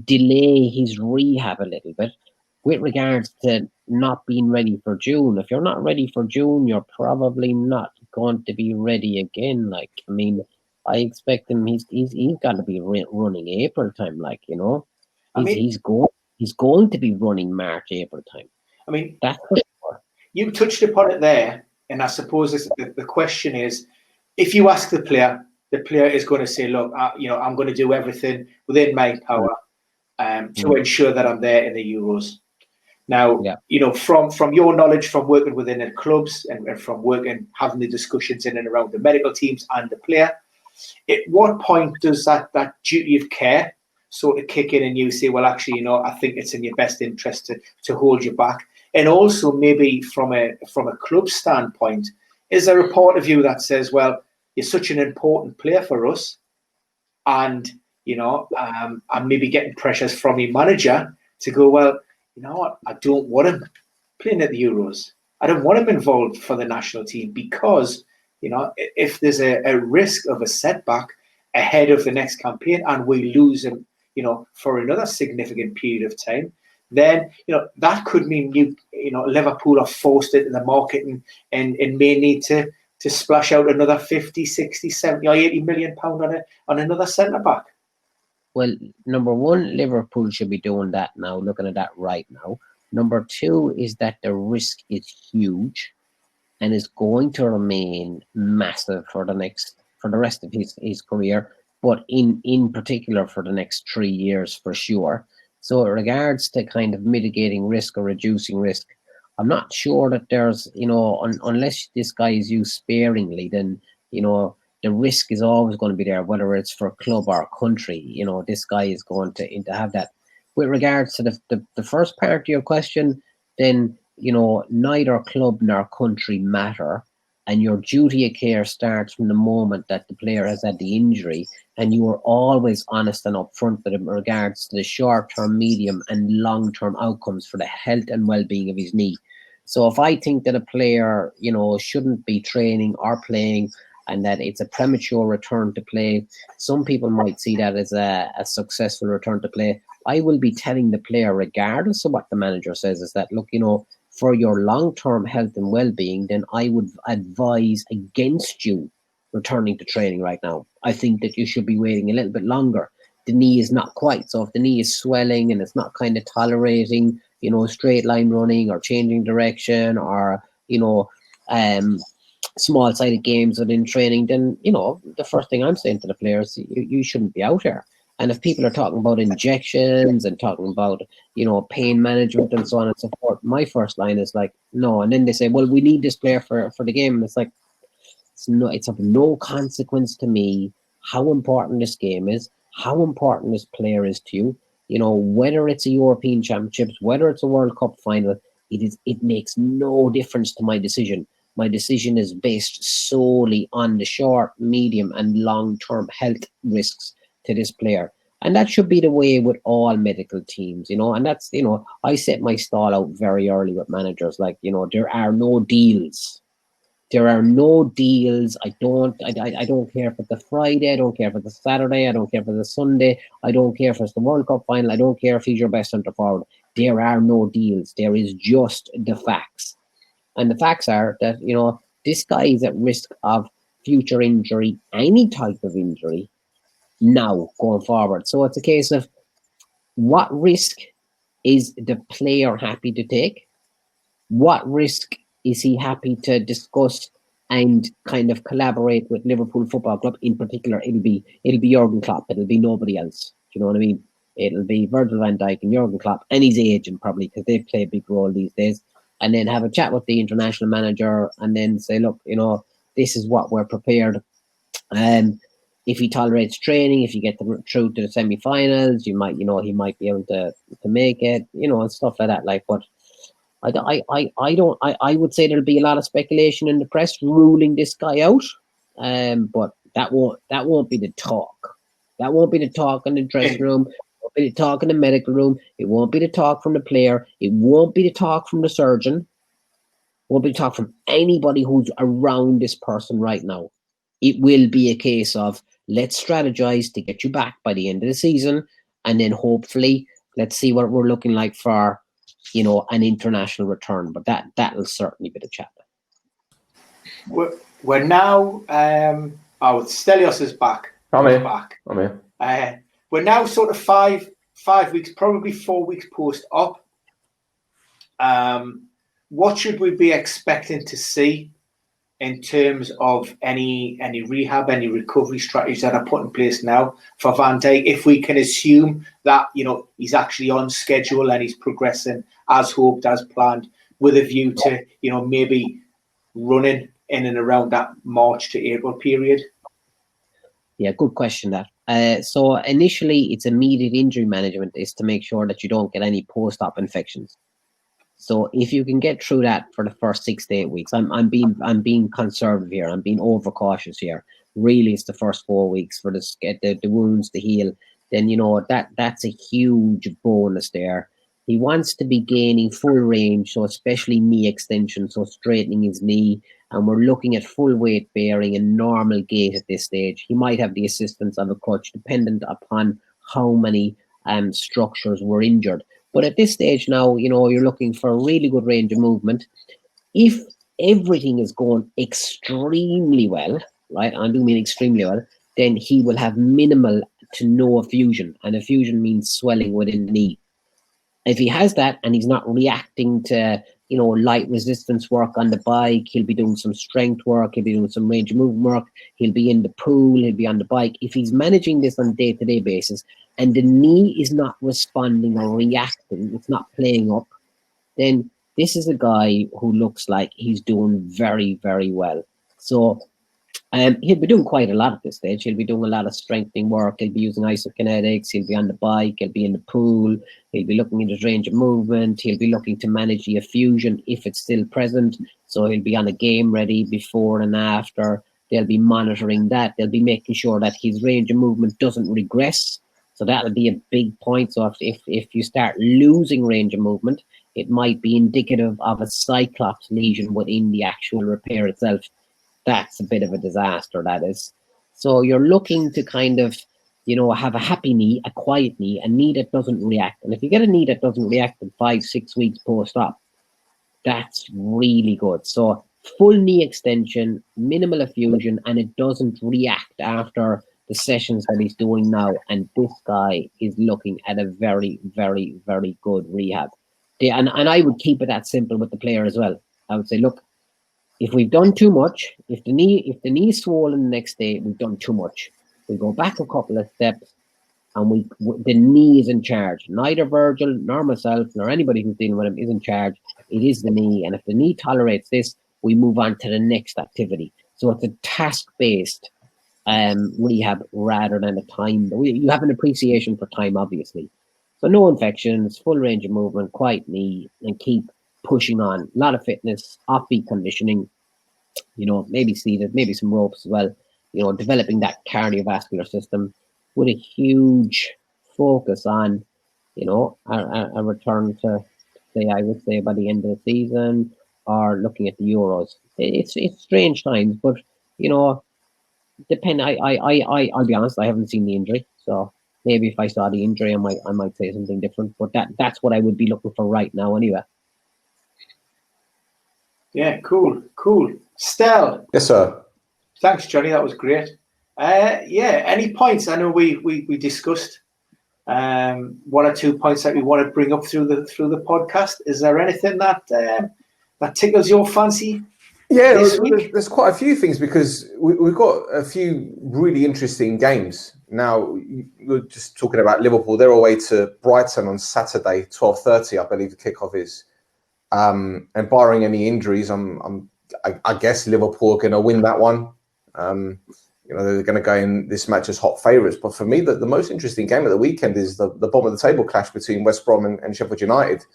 delay his rehab a little bit. With regards to not being ready for June, if you're not ready for June, you're probably not going to be ready again. I expect him. He's got to be running April time, like, you know. He's going to be running March, April time. I mean, that's for sure. You touched upon it there, and I suppose the question is, if you ask the player is going to say, "Look, I'm going to do everything within my power to ensure that I'm there in the Euros." Now, from your knowledge, from working within the clubs and from having the discussions in and around the medical teams and the player, at what point does that duty of care sort of kick in, and you say, "Well, actually, I think it's in your best interest to hold you back"? And also, maybe from a club standpoint, is there a part of you that says, "Well, you're such an important player for us, and I'm maybe getting pressures from your manager to go, well, you know what, I don't want him playing at the Euros. I don't want him involved for the national team because, if there's a risk of a setback ahead of the next campaign and we lose him, for another significant period of time, then, that could mean Liverpool are forced into the market and may need to splash out another 50, 60, 70 or 80 million pound on another centre-back." Well, number one, Liverpool should be doing that now, looking at that right now. Number two is that the risk is huge and is going to remain massive for the rest of his career, but in particular for the next 3 years for sure. So in regards to kind of mitigating risk or reducing risk, I'm not sure that there's, unless this guy is used sparingly, then, the risk is always going to be there, whether it's for club or country. This guy is going to have that. With regards to the first part of your question, then, neither club nor country matter. And your duty of care starts from the moment that the player has had the injury, and you are always honest and upfront with him in regards to the short-term, medium, and long-term outcomes for the health and well-being of his knee. So if I think that a player, shouldn't be training or playing, and that it's a premature return to play, some people might see that as a successful return to play. I will be telling the player, regardless of what the manager says, is that, look, for your long-term health and well-being, then I would advise against you returning to training right now. I think that you should be waiting a little bit longer. The knee is not quite. So if the knee is swelling and it's not kind of tolerating, straight line running or changing direction or, small-sided games within training, then, the first thing I'm saying to the players, you shouldn't be out here. And if people are talking about injections and talking about, pain management and so on and so forth, my first line is like, no. And then they say, well, we need this player for the game. And it's like, it's of no consequence to me how important this game is, how important this player is to you. Whether it's a European Championships, whether it's a World Cup final, it makes no difference to my decision. My decision is based solely on the short, medium, and long-term health risks to this player. And that should be the way with all medical teams, and that's, I set my stall out very early with managers, like, there are no deals. There are no deals. I don't care if it's the Friday, I don't care if it's the Saturday, I don't care if it's the Sunday, I don't care if it's the World Cup final, I don't care if he's your best centre forward. There are no deals. There is just the facts. And the facts are that, this guy is at risk of future injury, any type of injury, now going forward. So it's a case of what risk is the player happy to take? What risk is he happy to discuss and kind of collaborate with Liverpool Football Club? In particular, it'll be Jurgen Klopp. It'll be nobody else. Do you know what I mean? It'll be Virgil van Dijk and Jurgen Klopp and his agent, probably, because they play a big role these days. And then have a chat with the international manager and then say, look, this is what we're prepared. If he tolerates training, if you get through to the semi-finals, he might be able to make it, and stuff like that. Like, but I would say there'll be a lot of speculation in the press ruling this guy out. But that won't be the talk. That won't be the talk in the dressing room. It won't be the talk in the medical room. It won't be the talk from the player. It won't be the talk from the surgeon. It won't be the talk from anybody who's around this person right now. It will be a case of, let's strategize to get you back by the end of the season, and then hopefully let's see what we're looking like for, an international return. But that'll certainly be the chat. We're now Oh, Stelios is back. I'm He's here. back. I'm here. We're now sort of five weeks, probably 4 weeks post-op. What should we be expecting to see in terms of any rehab, any recovery strategies that are put in place now for Van Dijk, if we can assume that, you know, he's actually on schedule and he's progressing as hoped, as planned, with a view to, you know, maybe running in and around that March to April period? Yeah, good question that. So initially, it's immediate injury management is to make sure that you don't get any post-op infections. So if you can get through that for the first 6 to 8 weeks, I'm being conservative here. I'm being overcautious here. Really, it's the first 4 weeks for the wounds to heal. Then, you know, that's a huge bonus there. He wants to be gaining full range, so especially knee extension, so straightening his knee. And we're looking at full weight bearing and normal gait at this stage. He might have the assistance of a coach, dependent upon how many structures were injured. But at this stage now, you know, you're looking for a really good range of movement. If everything is going extremely well, right, I do mean extremely well, then he will have minimal to no effusion. And effusion means swelling within the knee. If he has that and he's not reacting to, you know, light resistance work on the bike, he'll be doing some strength work, he'll be doing some range of movement work, he'll be in the pool, he'll be on the bike. If he's managing this on a day-to-day basis and the knee is not responding or reacting, it's not playing up, then this is a guy who looks like he's doing very, very well. So he'll be doing quite a lot at this stage. He'll be doing a lot of strengthening work. He'll be using isokinetics. He'll be on the bike. He'll be in the pool. He'll be looking at his range of movement. He'll be looking to manage the effusion if it's still present. So he'll be on a game ready before and after. They'll be monitoring that. They'll be making sure that his range of movement doesn't regress. So that'll be a big point. So if you start losing range of movement, it might be indicative of a cyclops lesion within the actual repair itself. That's a bit of a disaster, that is. So you're looking to kind of, you know, have a happy knee, a quiet knee, a knee that doesn't react. And if you get a knee that doesn't react in 5-6 weeks post-op, that's really good. So full knee extension, minimal effusion, and it doesn't react after the sessions that he's doing now. And this guy is looking at a very, very, very good rehab. And I would keep it that simple with the player as well. I would say, look, if we've done too much, if the knee is swollen the next day, we've done too much. We go back a couple of steps, and the knee is in charge. Neither Virgil nor myself nor anybody who's dealing with him is in charge. It is the knee, and if the knee tolerates this, we move on to the next activity. So it's a task-based rehab rather than a time. You have an appreciation for time, obviously. So no infections, full range of movement, quiet knee, and keep pushing on. A lot of fitness, offbeat conditioning, you know, maybe seated, maybe some ropes as well, you know, developing that cardiovascular system with a huge focus on, you know, a return to, say, I would say by the end of the season or looking at the Euros. It's strange times, but, you know, I'll be honest, I haven't seen the injury, so maybe if I saw the injury, I might say something different, but that's what I would be looking for right now anyway. Yeah, cool. Stel. Yes, sir. Thanks, Johnny. That was great. Yeah, any points? I know we discussed one or two points that we want to bring up through the podcast. Is there anything that tickles your fancy? Yeah, there's quite a few things because we've got a few really interesting games. Now, you're just talking about Liverpool. They're away to Brighton on Saturday, 12:30, I believe the kickoff is. And barring any injuries, I guess Liverpool are going to win that one. You know, they're going to go in this match as hot favourites. But for me, the most interesting game of the weekend is the bottom of the table clash between West Brom and Sheffield United.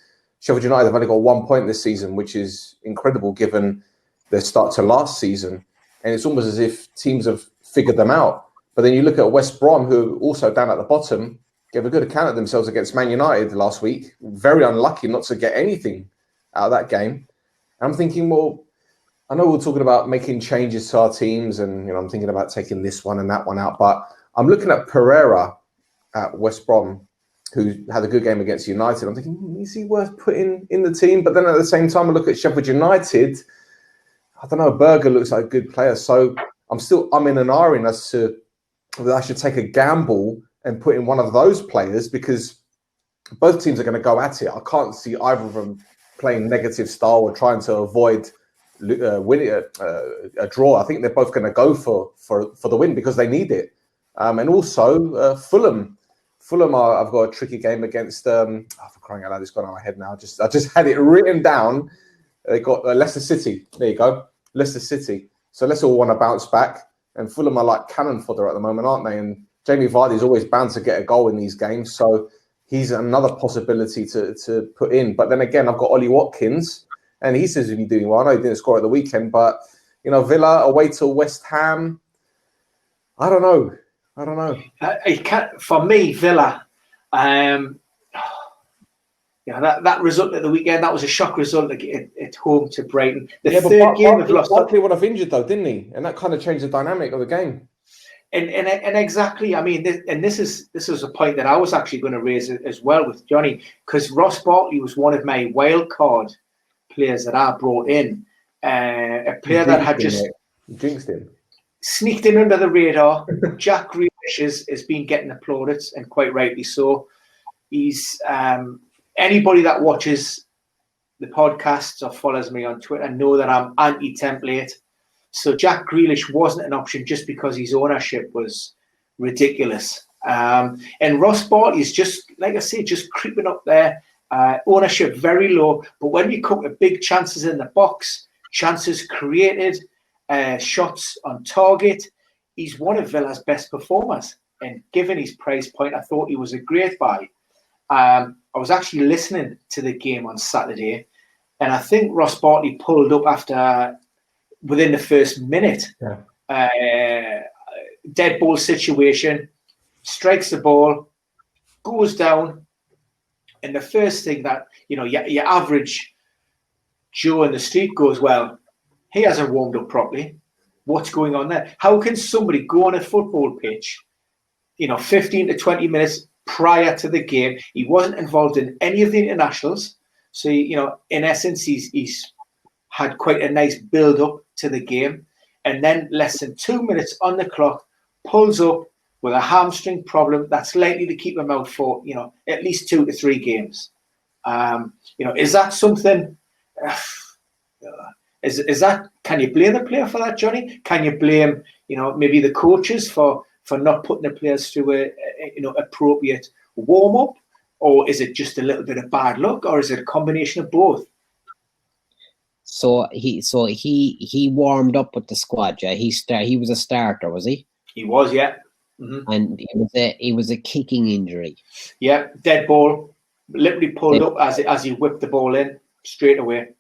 Sheffield United have only got 1 point this season, which is incredible given their start to last season. And it's almost as if teams have figured them out. But then you look at West Brom, who are also down at the bottom, gave a good account of themselves against Man United last week. Very unlucky not to get anything out of that game. And I'm thinking, well, I know we're talking about making changes to our teams and, you know, I'm thinking about taking this one and that one out, but I'm looking at Pereira at West Brom, who had a good game against United. I'm thinking, is he worth putting in the team? But then at the same time, I look at Sheffield United. I don't know, Berger looks like a good player. So I'm in an iron as to whether I should take a gamble and put in one of those players, because both teams are going to go at it. I can't see either of them playing negative style or trying to avoid winning a draw. I think they're both going to go for the win because they need it. And also Fulham. I've got a tricky game against. For crying out loud, it's gone out of my head now. I just had it written down. They got Leicester City. There you go, Leicester City. So Leicester all want to bounce back, and Fulham are like cannon fodder at the moment, aren't they? And Jamie Vardy is always bound to get a goal in these games, so he's another possibility to put in. But then again, I've got Ollie Watkins, and he seems to be doing well. I know he didn't score at the weekend, but Villa away to West Ham. I don't know. For me, Villa. That result at the weekend, that was a shock result at home to Brighton. The third game we've lost. Barkley would have injured though, didn't he? And that kind of changed the dynamic of the game. And exactly, I mean, this is a point that I was actually going to raise as well with Johnny, because Ross Barkley was one of my wild card players that I brought in. A player that had just jinxed him, sneaked in under the radar. Jack Grealish has been getting applauded, and quite rightly so. He's anybody that watches the podcasts or follows me on Twitter know that I'm anti-template. So Jack Grealish wasn't an option just because his ownership was ridiculous. And Ross Barkley is just, like I say, just creeping up there. Ownership very low. But when you come to big chances in the box, chances created, shots on target, he's one of Villa's best performers. And given his price point, I thought he was a great buy. I was actually listening to the game on Saturday, and I think Ross Barkley pulled up after within the first minute. Dead ball situation, strikes the ball, goes down, and the first thing that your average Joe in the street goes, well, he hasn't warmed up properly. What's going on there? How can somebody go on a football pitch, 15 to 20 minutes prior to the game? He wasn't involved in any of the internationals. So, in essence, he's had quite a nice build-up to the game. And then less than 2 minutes on the clock, pulls up with a hamstring problem that's likely to keep him out for, at least 2 to 3 games. Is that something... Is that, can you blame the player for that, Johnny? Can you blame, maybe the coaches for not putting the players through a appropriate warm-up? Or is it just a little bit of bad luck? Or is it a combination of both? So he warmed up with the squad, yeah. He was a starter, was he? He was, yeah. Mm-hmm. And it was a kicking injury. Yeah, dead ball, literally pulled up as he whipped the ball in straight away.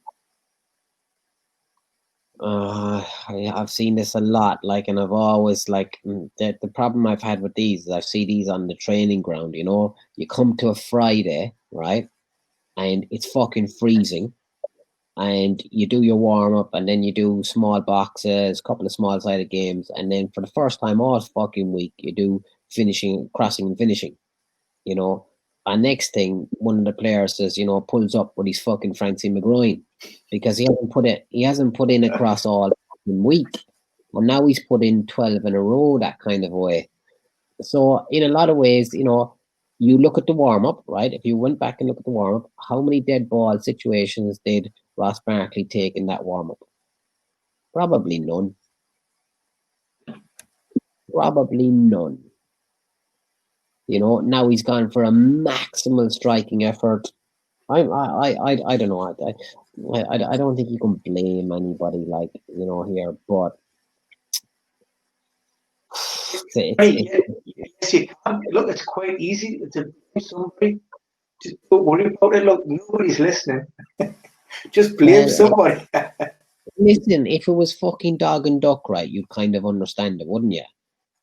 I've seen this a lot, and I've always the problem I've had with these is I see these on the training ground. You come to a Friday, right, and it's fucking freezing, and you do your warm up, and then you do small boxes, a couple of small sided games, and then for the first time all fucking week you do crossing and finishing, And next thing, one of the players says, pulls up with his fucking Francie McGroin because he hasn't put in across all fucking week, and now he's put in 12 in a row that kind of way. So in a lot of ways, you look at the warm up, right? If you went back and look at the warm up, how many dead ball situations did Ross Barkley take in that warm up? Probably none. Now he's gone for a maximal striking effort. I don't know. I don't think you can blame anybody here, but yes, you can. Look, it's quite easy to blame somebody. Just don't worry about it. Look, nobody's listening. Just blame somebody. Listen, if it was fucking dog and duck, right, you'd kind of understand it, wouldn't you?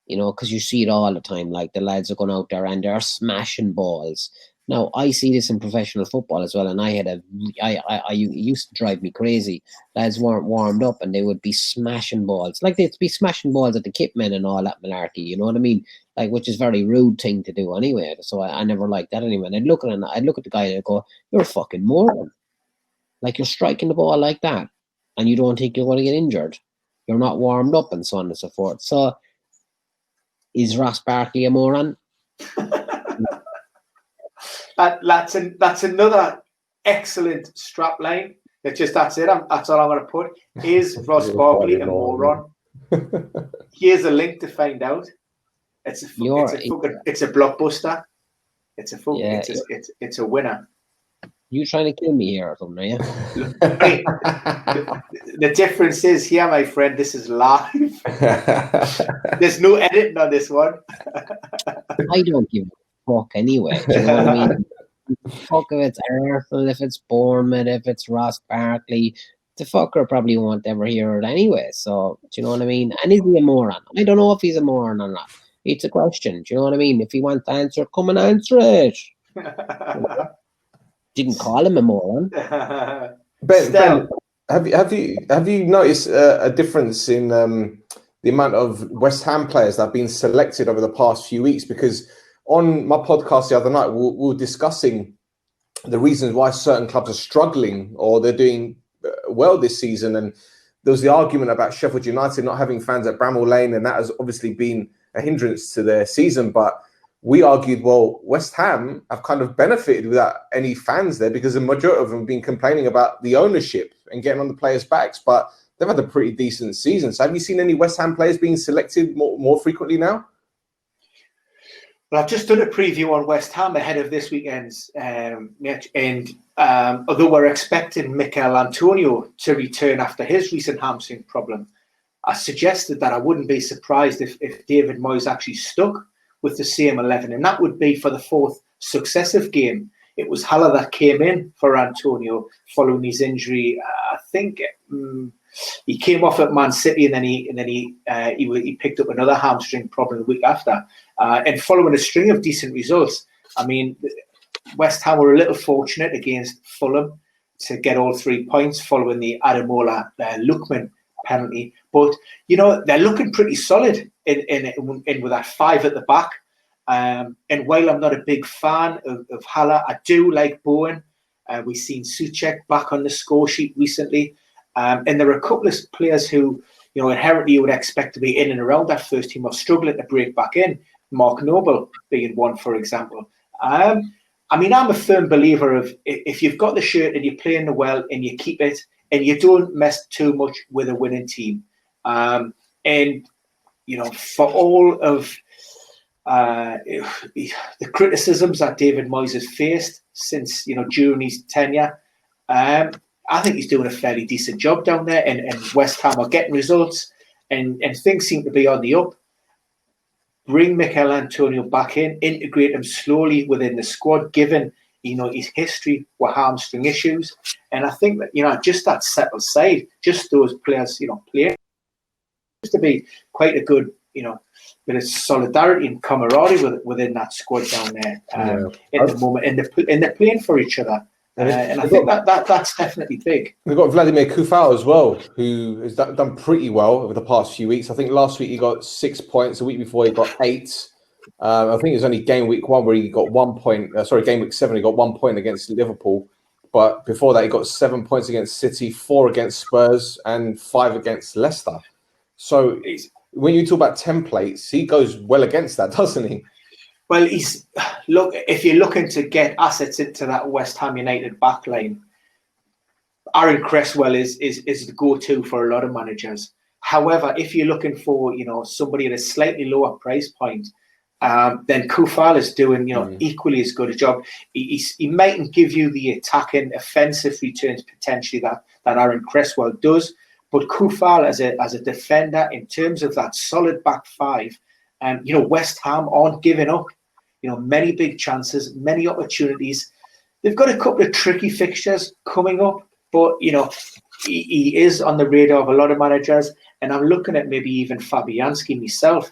Because you see it all the time. The lads are going out there and they're smashing balls. Now, I see this in professional football as well, and it used to drive me crazy. Lads weren't warmed up and they would be smashing balls. They'd be smashing balls at the kit men and all that malarkey, you know what I mean? Which is a very rude thing to do anyway. So I never liked that anyway. And I'd look at the guy and I'd go, you're a fucking moron. You're striking the ball like that and you don't think you're going to get injured. you're not warmed up, and so on and so forth. So, is Ross Barkley a moron? That's another excellent strap line. That's it. That's all I'm going to put. Is Ross Barkley a moron? Here's a link to find out. It's a blockbuster. It's a winner. You trying to kill me here or something, are you? Hey, the difference is here, my friend, this is live. There's no editing on this one. I don't give a fuck anyway. Do you know what I mean? Fuck if it's Arsenal, if it's Bournemouth, if it's Ross Barkley. The fucker probably won't ever hear it anyway. So, do you know what I mean? And is he a moron? I don't know if he's a moron or not. It's a question. Do you know what I mean? If he wants to answer it, come and answer it. Didn't call him a moron. Ben, have you noticed a difference in the amount of West Ham players that have been selected over the past few weeks? Because on my podcast the other night, we were discussing the reasons why certain clubs are struggling or they're doing well this season, and there was the argument about Sheffield United not having fans at Bramall Lane, and that has obviously been a hindrance to their season. But we argued, well, West Ham have kind of benefited without any fans there because the majority of them have been complaining about the ownership and getting on the players' backs, but they've had a pretty decent season. So have you seen any West Ham players being selected more frequently now? Well, I've just done a preview on West Ham ahead of this weekend's match, and although we're expecting Mikel Antonio to return after his recent hamstring problem, I suggested that I wouldn't be surprised if David Moyes actually stuck with the same 11, and that would be for the fourth successive game. It was Haller that came in for Antonio following his injury. I think he came off at Man City, and then he picked up another hamstring problem the week after. And following a string of decent results, I mean, West Ham were a little fortunate against Fulham to get all 3 points following the Ademola Lookman penalty. But, you know, they're looking pretty solid in with that 5 at the back. And while I'm not a big fan of Haller, I do like Bowen. We've seen Souček back on the score sheet recently. And there are a couple of players who, you know, inherently you would expect to be in and around that first team are struggling to break back in. Mark Noble being one, for example. I mean, I'm a firm believer of if you've got the shirt and you're playing well and you keep it and you don't mess too much with a winning team. And, you know, for all of the criticisms that David Moyes has faced since, you know, during his tenure, I think he's doing a fairly decent job down there, and West Ham are getting results, and things seem to be on the up. Bring Mikel Antonio back in, integrate him slowly within the squad, given, you know, his history with hamstring issues. And I think that, you know, just that settled side, just those players, you know, playing, seems to be quite a good, you know, bit of solidarity and camaraderie within that squad down there at the moment, and they're playing for each other. And I think that's definitely big. We've got Vladimir Kufal as well, who has done pretty well over the past few weeks. I think last week he got 6 points. The week before he got 8. I think it was only game week 1 where he got 1 point. Game week 7 he got 1 point against Liverpool. But before that he got 7 points against City, 4 against Spurs, and 5 against Leicester. So when you talk about templates, he goes well against that, doesn't he? Well, if you're looking to get assets into that West Ham United backline, Aaron Cresswell is the go-to for a lot of managers. However, if you're looking for, you know, somebody at a slightly lower price point, then Kufal is doing, you know, equally as good a job. He mightn't give you the attacking, offensive returns potentially that Aaron Cresswell does, but Kufal as a defender, in terms of that solid back 5, you know, West Ham aren't giving up. You know, many big chances, many opportunities. They've got a couple of tricky fixtures coming up, but, you know, he is on the radar of a lot of managers, and I'm looking at maybe even Fabianski myself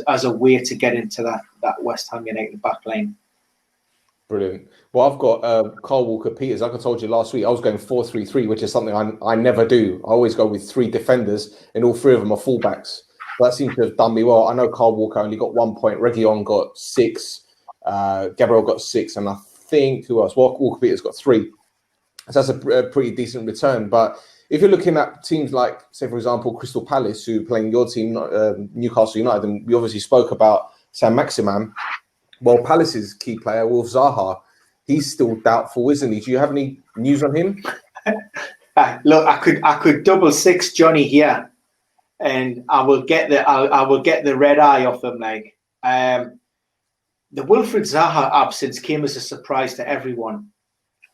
as a way to get into that West Ham United backline. Brilliant. Well, I've got Carl Walker-Peters. Like I told you last week, I was going 4-3-3, which is something I never do. I always go with 3 defenders, and all 3 of them are fullbacks. That seems to have done me well. I know Carl Walker only got 1 point. Reguilon got 6. Gabriel got 6. And I think, who else? Walker-Peters got 3. So that's a pretty decent return. But if you're looking at teams like, say, for example, Crystal Palace, who are playing your team, Newcastle United, and we obviously spoke about Sam Maximan. Well, Palace's key player, Wolf Zaha, he's still doubtful, isn't he? Do you have any news on him? Look, I could double six Johnny here, and I will get the red eye off him. Like the Wilfried Zaha absence came as a surprise to everyone.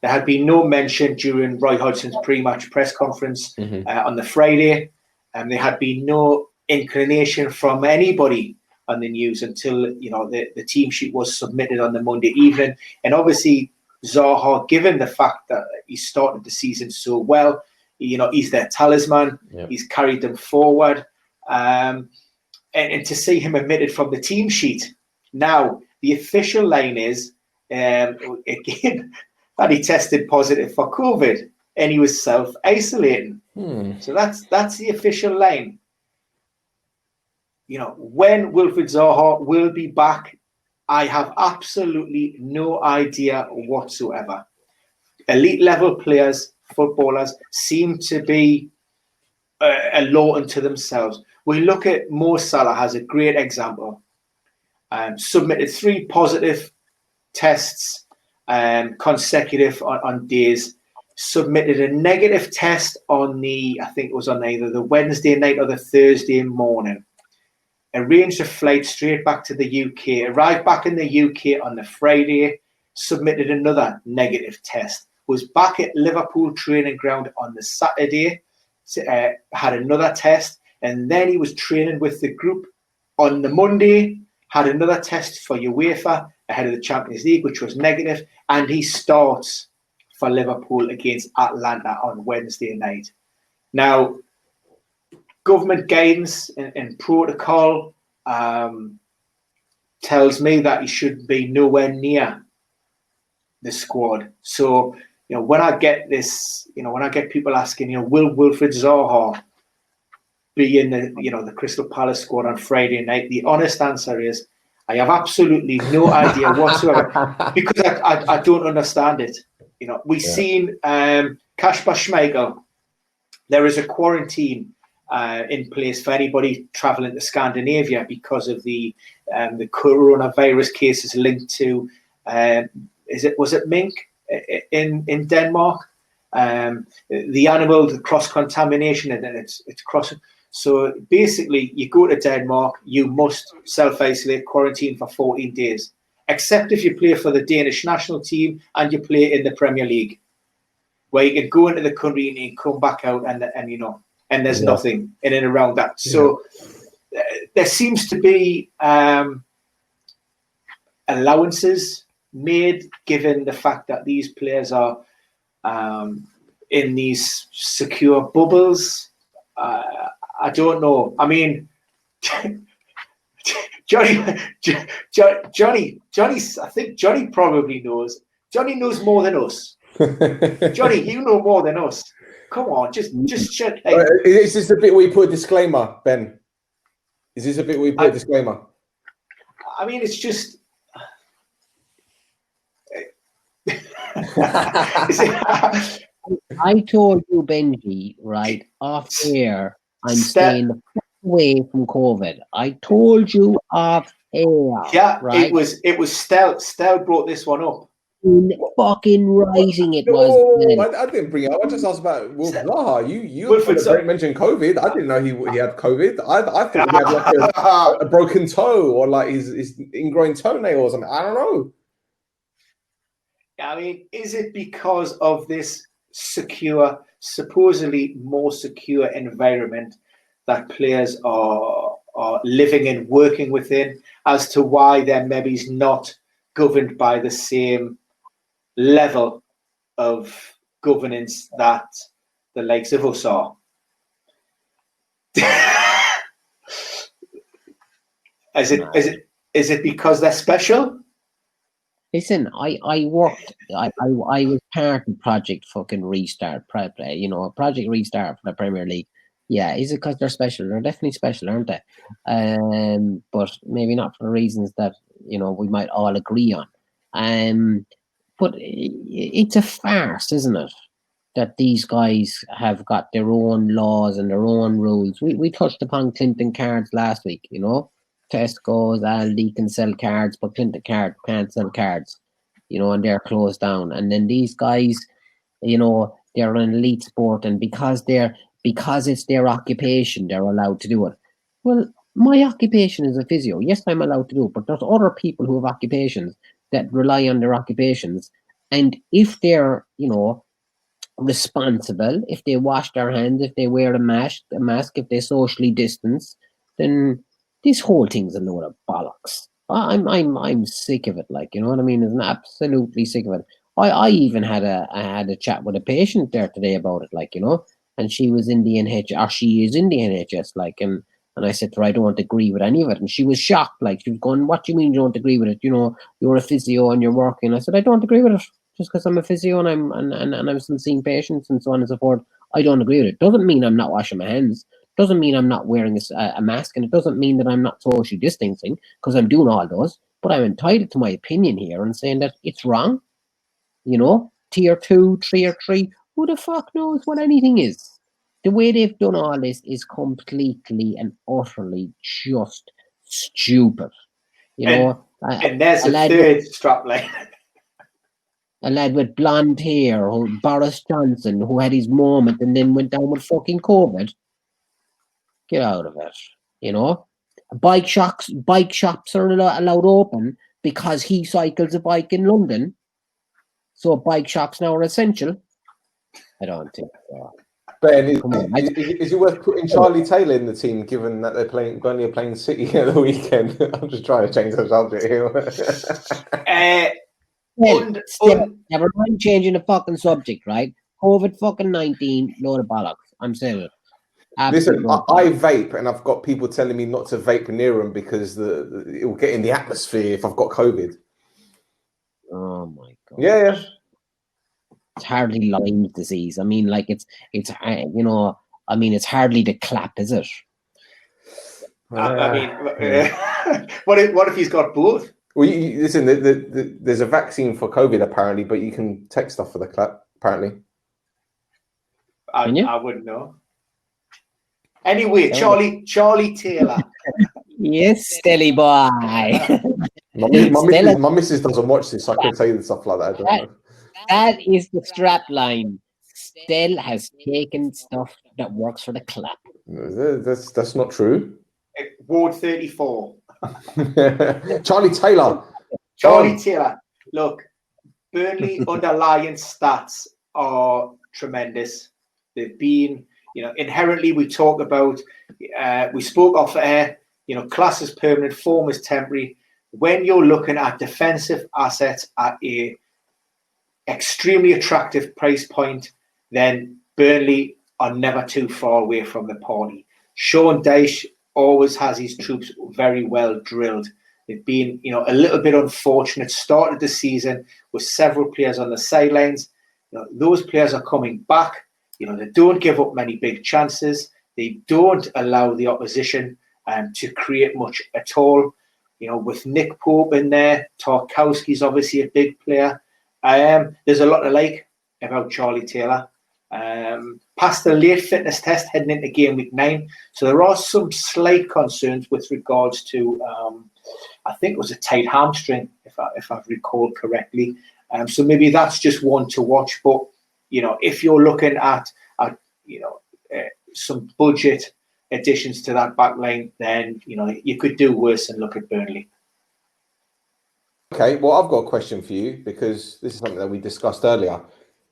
There had been no mention during Roy Hodgson's pre-match press conference on the Friday, and there had been no inclination from anybody on the news until the team sheet was submitted on the Monday evening. And obviously Zaha, given the fact that he started the season so well, he's their talisman. Yeah. He's carried them forward, and to see him omitted from the team sheet. Now the official line is again that he tested positive for COVID and he was self-isolating. So that's the official line. When Wilfried Zaha will be back, I have absolutely no idea whatsoever. Elite level players, footballers, seem to be a law unto themselves. We look at Mo Salah as a great example. Submitted 3 positive tests consecutive on days. Submitted a negative test on I think it was on either the Wednesday night or the Thursday morning. Arranged a flight straight back to the UK, arrived back in the UK on the Friday, submitted another negative test, was back at Liverpool training ground on the Saturday, had another test, and then he was training with the group on the Monday, had another test for UEFA ahead of the Champions League, which was negative, and he starts for Liverpool against Atlanta on Wednesday night. Now, government guidance and protocol tells me that he should be nowhere near the squad. So, when I get this, when I get people asking, will Wilfried Zaha be in the Crystal Palace squad on Friday night? The honest answer is I have absolutely no idea whatsoever because I don't understand it. We've seen Kasper Schmeichel. There is a quarantine in place for anybody traveling to Scandinavia because of the coronavirus cases linked to was it mink in Denmark? The cross contamination, and then it's cross. So basically, you go to Denmark, you must self-isolate, quarantine for 14 days, except if you play for the Danish national team and you play in the Premier League, where you can go into the country and you can come back out and there's nothing in and around that. So there seems to be allowances made given the fact that these players are in these secure bubbles. I don't know. I mean, Johnny, I think Johnny probably knows. Johnny knows more than us. Johnny, you know more than us. Come on, just check. Is this the bit where you put a disclaimer, Ben? Is this a bit where you put a disclaimer? I mean, it's just. I told you, Benji, right off air, I'm staying away from COVID. I told you off air. Yeah, right? It was Stel. Stel brought this one up. In fucking writing it was. I didn't bring it up. I just asked about Wolf Zaha. You mentioned COVID. I didn't know he had COVID. I thought he had like a broken toe or like his ingrown toenail or something. I don't know. I mean, is it because of this supposedly more secure environment that players are living and working within, as to why they're maybe not governed by the same level of governance that the likes of us are? Is it because they're special? Listen, I was part of Project fucking Restart, Project Restart for the Premier League. Yeah, is it because they're special? They're definitely special, aren't they? But maybe not for the reasons that we might all agree on. But it's a farce, isn't it? that these guys have got their own laws and their own rules. We touched upon Clinton cards last week, you know. Tesco's, Aldi can sell cards, but Clinton card can't sell cards, you know, and they're closed down. And then these guys, you know, they're an elite sport, and because it's their occupation, they're allowed to do it. Well, my occupation is a physio. Yes, I'm allowed to do it, but there's other people who have occupations that rely on their occupations. And if they're, you know, responsible, if they wash their hands, if they wear a mask, if they socially distance, then this whole thing's a load of bollocks. I'm sick of it. Like, you know what I mean? I'm absolutely sick of it. I even had a chat with a patient there today about it, like, you know, and she was in the NHS, or she is in the NHS, like, and I said to her, I don't agree with any of it. And she was shocked, like, she was going, what do you mean you don't agree with it? You know, you're a physio and you're working. I said, I don't agree with it. Just because I'm a physio and I'm still seeing patients and so on and so forth, I don't agree with it. Doesn't mean I'm not washing my hands. Doesn't mean I'm not wearing a mask, and it doesn't mean that I'm not socially distancing, because I'm doing all those. But I'm entitled to my opinion here and saying that it's wrong. You know, tier 2, tier 3, who the fuck knows what anything is? The way they've done all this is completely and utterly just stupid. You know, and there's a third strapline. A lad with blonde hair, Boris Johnson, who had his moment and then went down with fucking COVID. Get out of it, you know. Bike shops are allowed open because he cycles a bike in London. So bike shops now are essential. I don't think so. Ben, is it worth putting Charlie Taylor in the team, given that they're playing City at the weekend? I'm just trying to change the subject here. Never mind changing the fucking subject, right? COVID fucking 19, load of bollocks. I'm saying it. Listen, I vape, and I've got people telling me not to vape near them because it will get in the atmosphere if I've got COVID. Oh my god! Yeah. It's hardly Lyme disease. I mean, like it's you know, I mean, it's hardly the clap, is it? I mean, what if he's got both? Well, listen, there's a vaccine for COVID apparently, but you can take stuff for the clap apparently. I wouldn't know. Anyway, Charlie Taylor. Yes, Stelly boy. My missus doesn't watch this, so I can say stuff like that. That is the strap line. Stel has taken stuff that works for the clap. That's not true. Ward 34. Charlie Taylor. Taylor. Look, Burnley underlying stats are tremendous. They've been, you know, inherently we talk about, we spoke off air, you know, class is permanent, form is temporary. When you're looking at defensive assets at a extremely attractive price point, then Burnley are never too far away from the party. Sean Dyche always has his troops very well drilled. They've been, you know, a little bit unfortunate. Started the season with several players on the sidelines. You know, those players are coming back. You know, they don't give up many big chances. They don't allow the opposition to create much at all. You know, with Nick Pope in there, Tarkowski's obviously a big player. There's a lot to like about Charlie Taylor. Passed the late fitness test heading into game week 9. So there are some slight concerns with regards to, I think it was a tight hamstring, if I've recalled correctly. So maybe that's just one to watch. But, you know, if you're looking at you know, some budget additions to that back line, then, you know, you could do worse and look at Burnley. Okay, well, I've got a question for you, because this is something that we discussed earlier.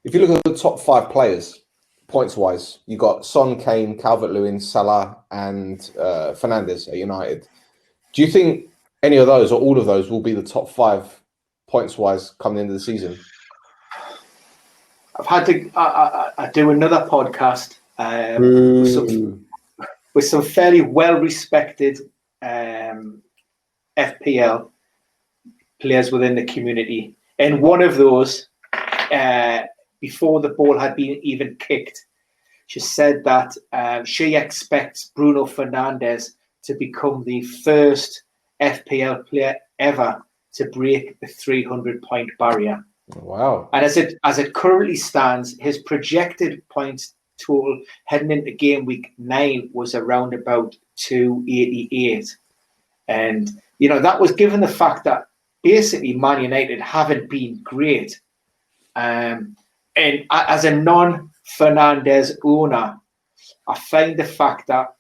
If you look at the top 5 players, points-wise, you got Son, Kane, Calvert-Lewin, Salah, and Fernandes at United. Do you think any of those or all of those will be the top 5 points-wise coming into the season? I've had to I do another podcast with some fairly well-respected FPL players within the community. And one of those, before the ball had been even kicked, she said that she expects Bruno Fernandes to become the first FPL player ever to break the 300-point barrier. Wow. And as it currently stands, his projected points total heading into game week 9 was around about 288. And, that was given the fact that basically Man United haven't been great. And as a non-Fernandes owner, I find the fact that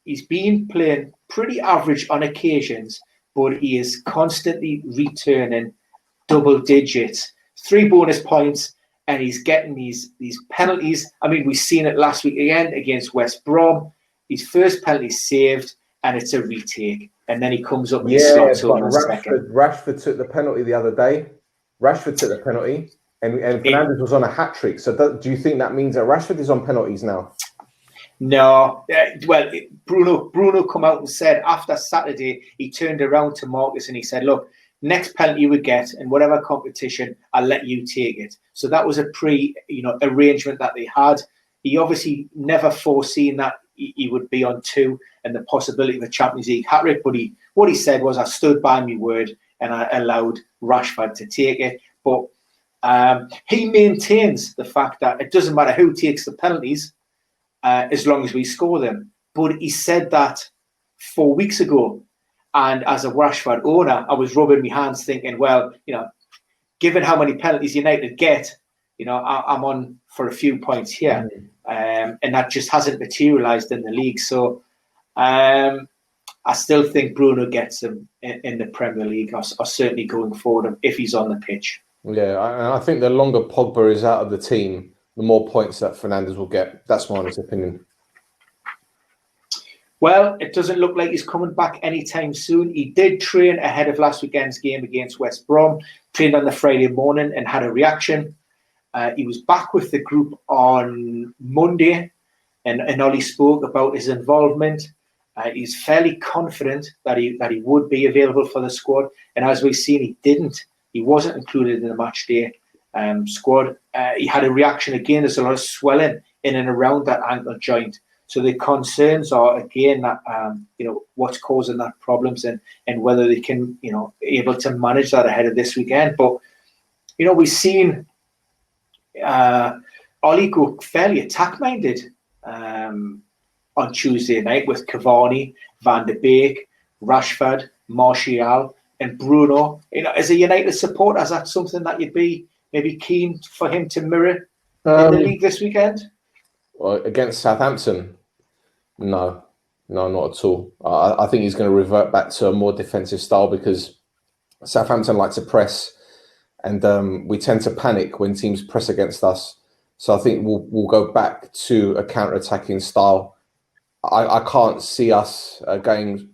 he's been playing pretty average on occasions, but he is constantly returning double digits, 3 bonus points, and he's getting these penalties. I mean, we've seen it last week again against West Brom. His first penalty saved, and it's a retake. And then he comes up and he slots over a second. Rashford took the penalty the other day. Rashford took the penalty, and Fernandes was on a hat-trick. So do you think that means that Rashford is on penalties now? No. Well, Bruno come out and said after Saturday, he turned around to Marcus and he said, look, next penalty we get in whatever competition, I'll let you take it. So that was a arrangement that they had. He obviously never foreseen that he would be on 2 and the possibility of a Champions League hat-trick. But what he said was, I stood by my word and I allowed Rashford to take it. But he maintains the fact that it doesn't matter who takes the penalties as long as we score them. But he said that 4 weeks ago. And as a Rashford owner, I was rubbing my hands thinking, well, given how many penalties United get, I'm on for a few points here. And that just hasn't materialised in the league. So I still think Bruno gets him in the Premier League, or certainly going forward if he's on the pitch. Yeah, I think the longer Pogba is out of the team, the more points that Fernandes will get. That's my honest opinion. Well, it doesn't look like he's coming back anytime soon. He did train ahead of last weekend's game against West Brom, trained on the Friday morning and had a reaction. He was back with the group on Monday, and Ollie spoke about his involvement. He's fairly confident that he would be available for the squad. And as we've seen, he didn't. He wasn't included in the match day squad. He had a reaction again. There's a lot of swelling in and around that ankle joint. So the concerns are again that what's causing that problems and whether they can able to manage that ahead of this weekend. But we've seen Ollie go fairly attack minded on Tuesday night with Cavani, Van de Beek, Rashford, Martial, and Bruno. As a United supporter, is that something that you'd be maybe keen for him to mirror in the league this weekend? Well, against Southampton, no, not at all. I think he's going to revert back to a more defensive style because Southampton like to press, and we tend to panic when teams press against us. So I think we'll go back to a counter-attacking style. I can't see us going,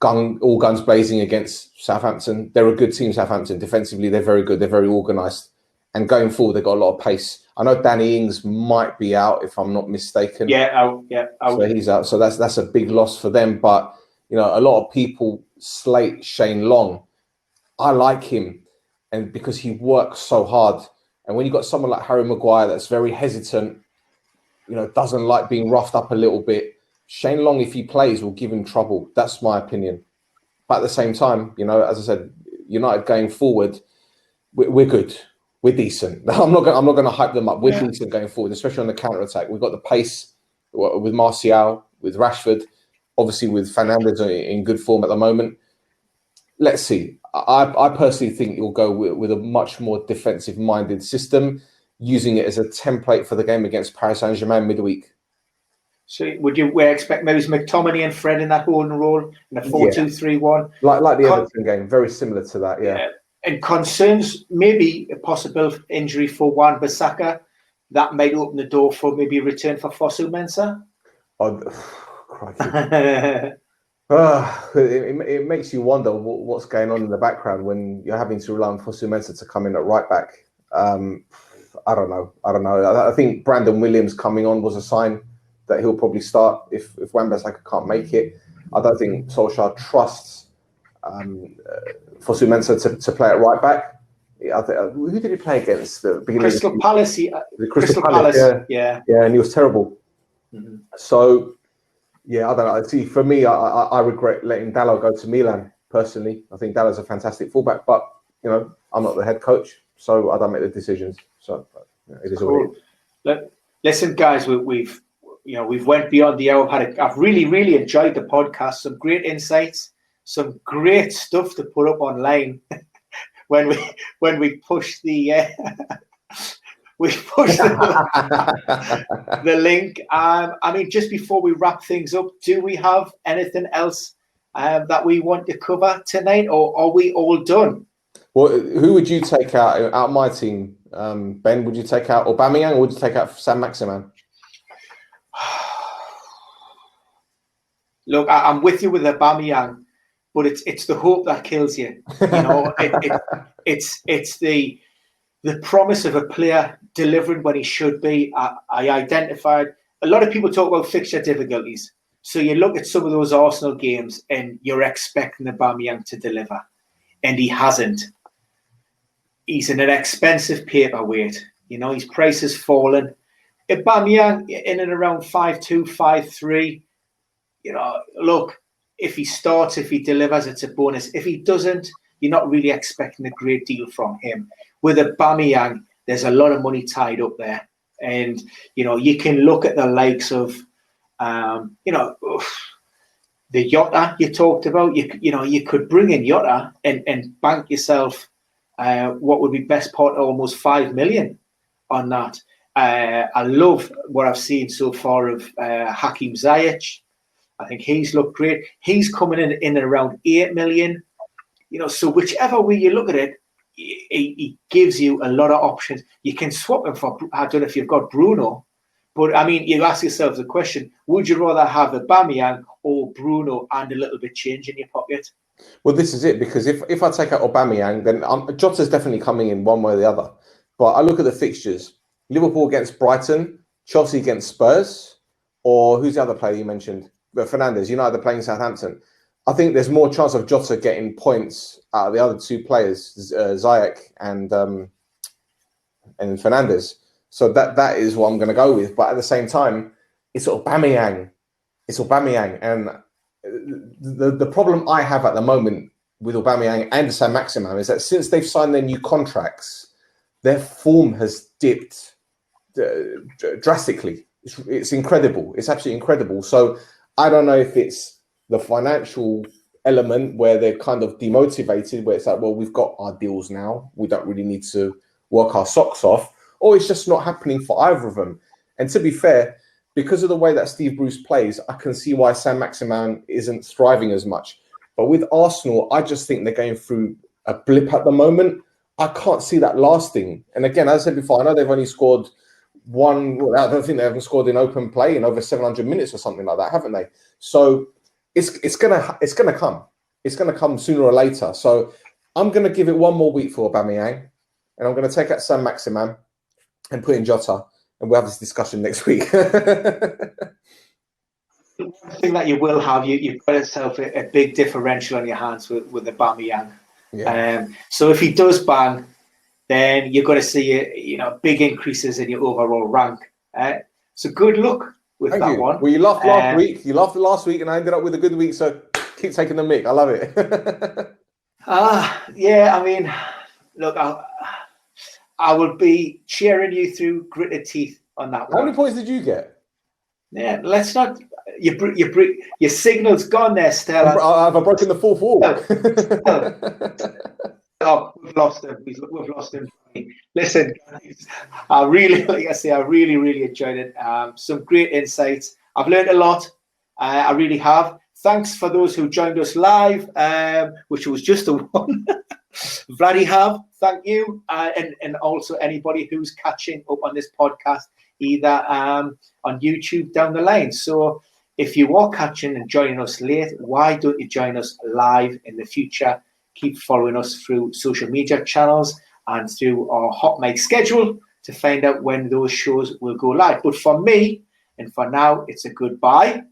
all guns blazing against Southampton. They're a good team, Southampton. Defensively, they're very good. They're very organised. And going forward, they've got a lot of pace. I know Danny Ings might be out, if I'm not mistaken. Out. So he's out. So that's a big loss for them. But, a lot of people slate Shane Long. I like him, and because he works so hard. And when you've got someone like Harry Maguire that's very hesitant, doesn't like being roughed up a little bit, Shane Long, if he plays, will give him trouble. That's my opinion. But at the same time, as I said, United going forward, we're good. We're decent. I'm not going to hype them up. We're decent going forward, especially on the counter-attack. We've got the pace with Martial, with Rashford, obviously with Fernandes in good form at the moment. Let's see. I personally think you'll go with a much more defensive-minded system, using it as a template for the game against Paris Saint-Germain midweek. So would you expect maybe McTominay and Fred in that holding role in a 4-2-3-1? Like the Everton game, very similar to that, yeah. And concerns maybe a possible injury for Wan-Bissaka. That might open the door for maybe a return for Fosu Mensah. Crikey. It makes you wonder what's going on in the background when you're having to rely on Fosu Mensah to come in at right back. I don't know. I think Brandon Williams coming on was a sign that he'll probably start if Wan-Bissaka can't make it. I don't think Solskjaer trusts Fosu Mensah to play at right back. Who did he play against? Crystal Palace. Crystal Palace. Yeah, and he was terrible. Mm-hmm. So, I don't know. See, for me, I regret letting Dalot go to Milan, personally. I think Dalot's a fantastic fullback, but I'm not the head coach, so I don't make the decisions. So it is what it is. Listen, guys, we've went beyond the hour. I've really enjoyed the podcast. Some great insights, some great stuff to put up online when we push the the link. I mean, just before we wrap things up, do we have anything else that we want to cover tonight, or are we all done? Well, who would you take out of my team, Ben? Would you take out Aubameyang or would you take out Saint-Maximin? Look, I'm with you with Aubameyang, but it's the hope that kills you. It's the promise of a player delivering when he should be. I identified a lot of people talk about fixture difficulties. So you look at some of those Arsenal games and you're expecting Aubameyang to deliver, and he hasn't. He's in an expensive paperweight. His price has fallen. Aubameyang in and around 5'2", 5'3". Look, if he starts, if he delivers, it's a bonus. If he doesn't, you're not really expecting a great deal from him. With Aubameyang, there's a lot of money tied up there. And, you can look at the likes of, the Jota you talked about. You could bring in Jota and bank yourself what would be best part of almost 5 million on that. I love what I've seen so far of Hakim Ziyech. I think he's looked great. He's coming in at around 8 million. So whichever way you look at it, he gives you a lot of options. You can swap him for, I don't know if you've got Bruno, but I mean, you ask yourself the question, would you rather have Aubameyang or Bruno and a little bit change in your pocket? Well, this is it, because if I take out Aubameyang, then Jota's definitely coming in one way or the other. But I look at the fixtures: Liverpool against Brighton, Chelsea against Spurs, or who's the other player you mentioned? Fernandes. United are playing Southampton. I think there's more chance of Jota getting points out of the other two players, Ziyech and Fernandes. So that is what I'm going to go with. But at the same time, it's Aubameyang. And the problem I have at the moment with Aubameyang and Saint-Maximin is that since they've signed their new contracts, their form has dipped drastically. It's incredible. It's absolutely incredible. So I don't know if it's the financial element where they're kind of demotivated, where it's like, well, we've got our deals now. We don't really need to work our socks off, or it's just not happening for either of them. And to be fair, because of the way that Steve Bruce plays, I can see why Saint-Maximin isn't thriving as much. But with Arsenal, I just think they're going through a blip at the moment. I can't see that lasting. And again, as I said before, I know they've only scored one. I don't think they haven't scored in open play in over 700 minutes or something like that, haven't they? So it's gonna come. It's gonna come sooner or later. So I'm gonna give it one more week for Aubameyang, and I'm gonna take out Saint-Maximin and put in Jota, and we'll have this discussion next week. The thing that you will have, you've got yourself a big differential on your hands with Aubameyang. Yeah. So if he does bang, then you're going to see big increases in your overall rank. So good luck with Thank that you. one. Well, you laughed last week. You laughed last week, and I ended up with a good week. So keep taking the mick. I love it. Yeah. I mean, look, I will be cheering you through gritted teeth on that one. How many points did you get? Yeah, let's not. Your signal's gone there, Stel. Have I broken the fourth wall? Oh, we've lost him. We've lost him. Listen, guys, I really enjoyed it. Some great insights. I've learned a lot. I really have. Thanks for those who joined us live, which was just the one. Vladdy thank you. And also anybody who's catching up on this podcast, either on YouTube down the line. So if you are catching and joining us late, why don't you join us live in the future? Keep following us through social media channels and through our Hot Mic schedule to find out when those shows will go live. But for me, and for now, it's a goodbye.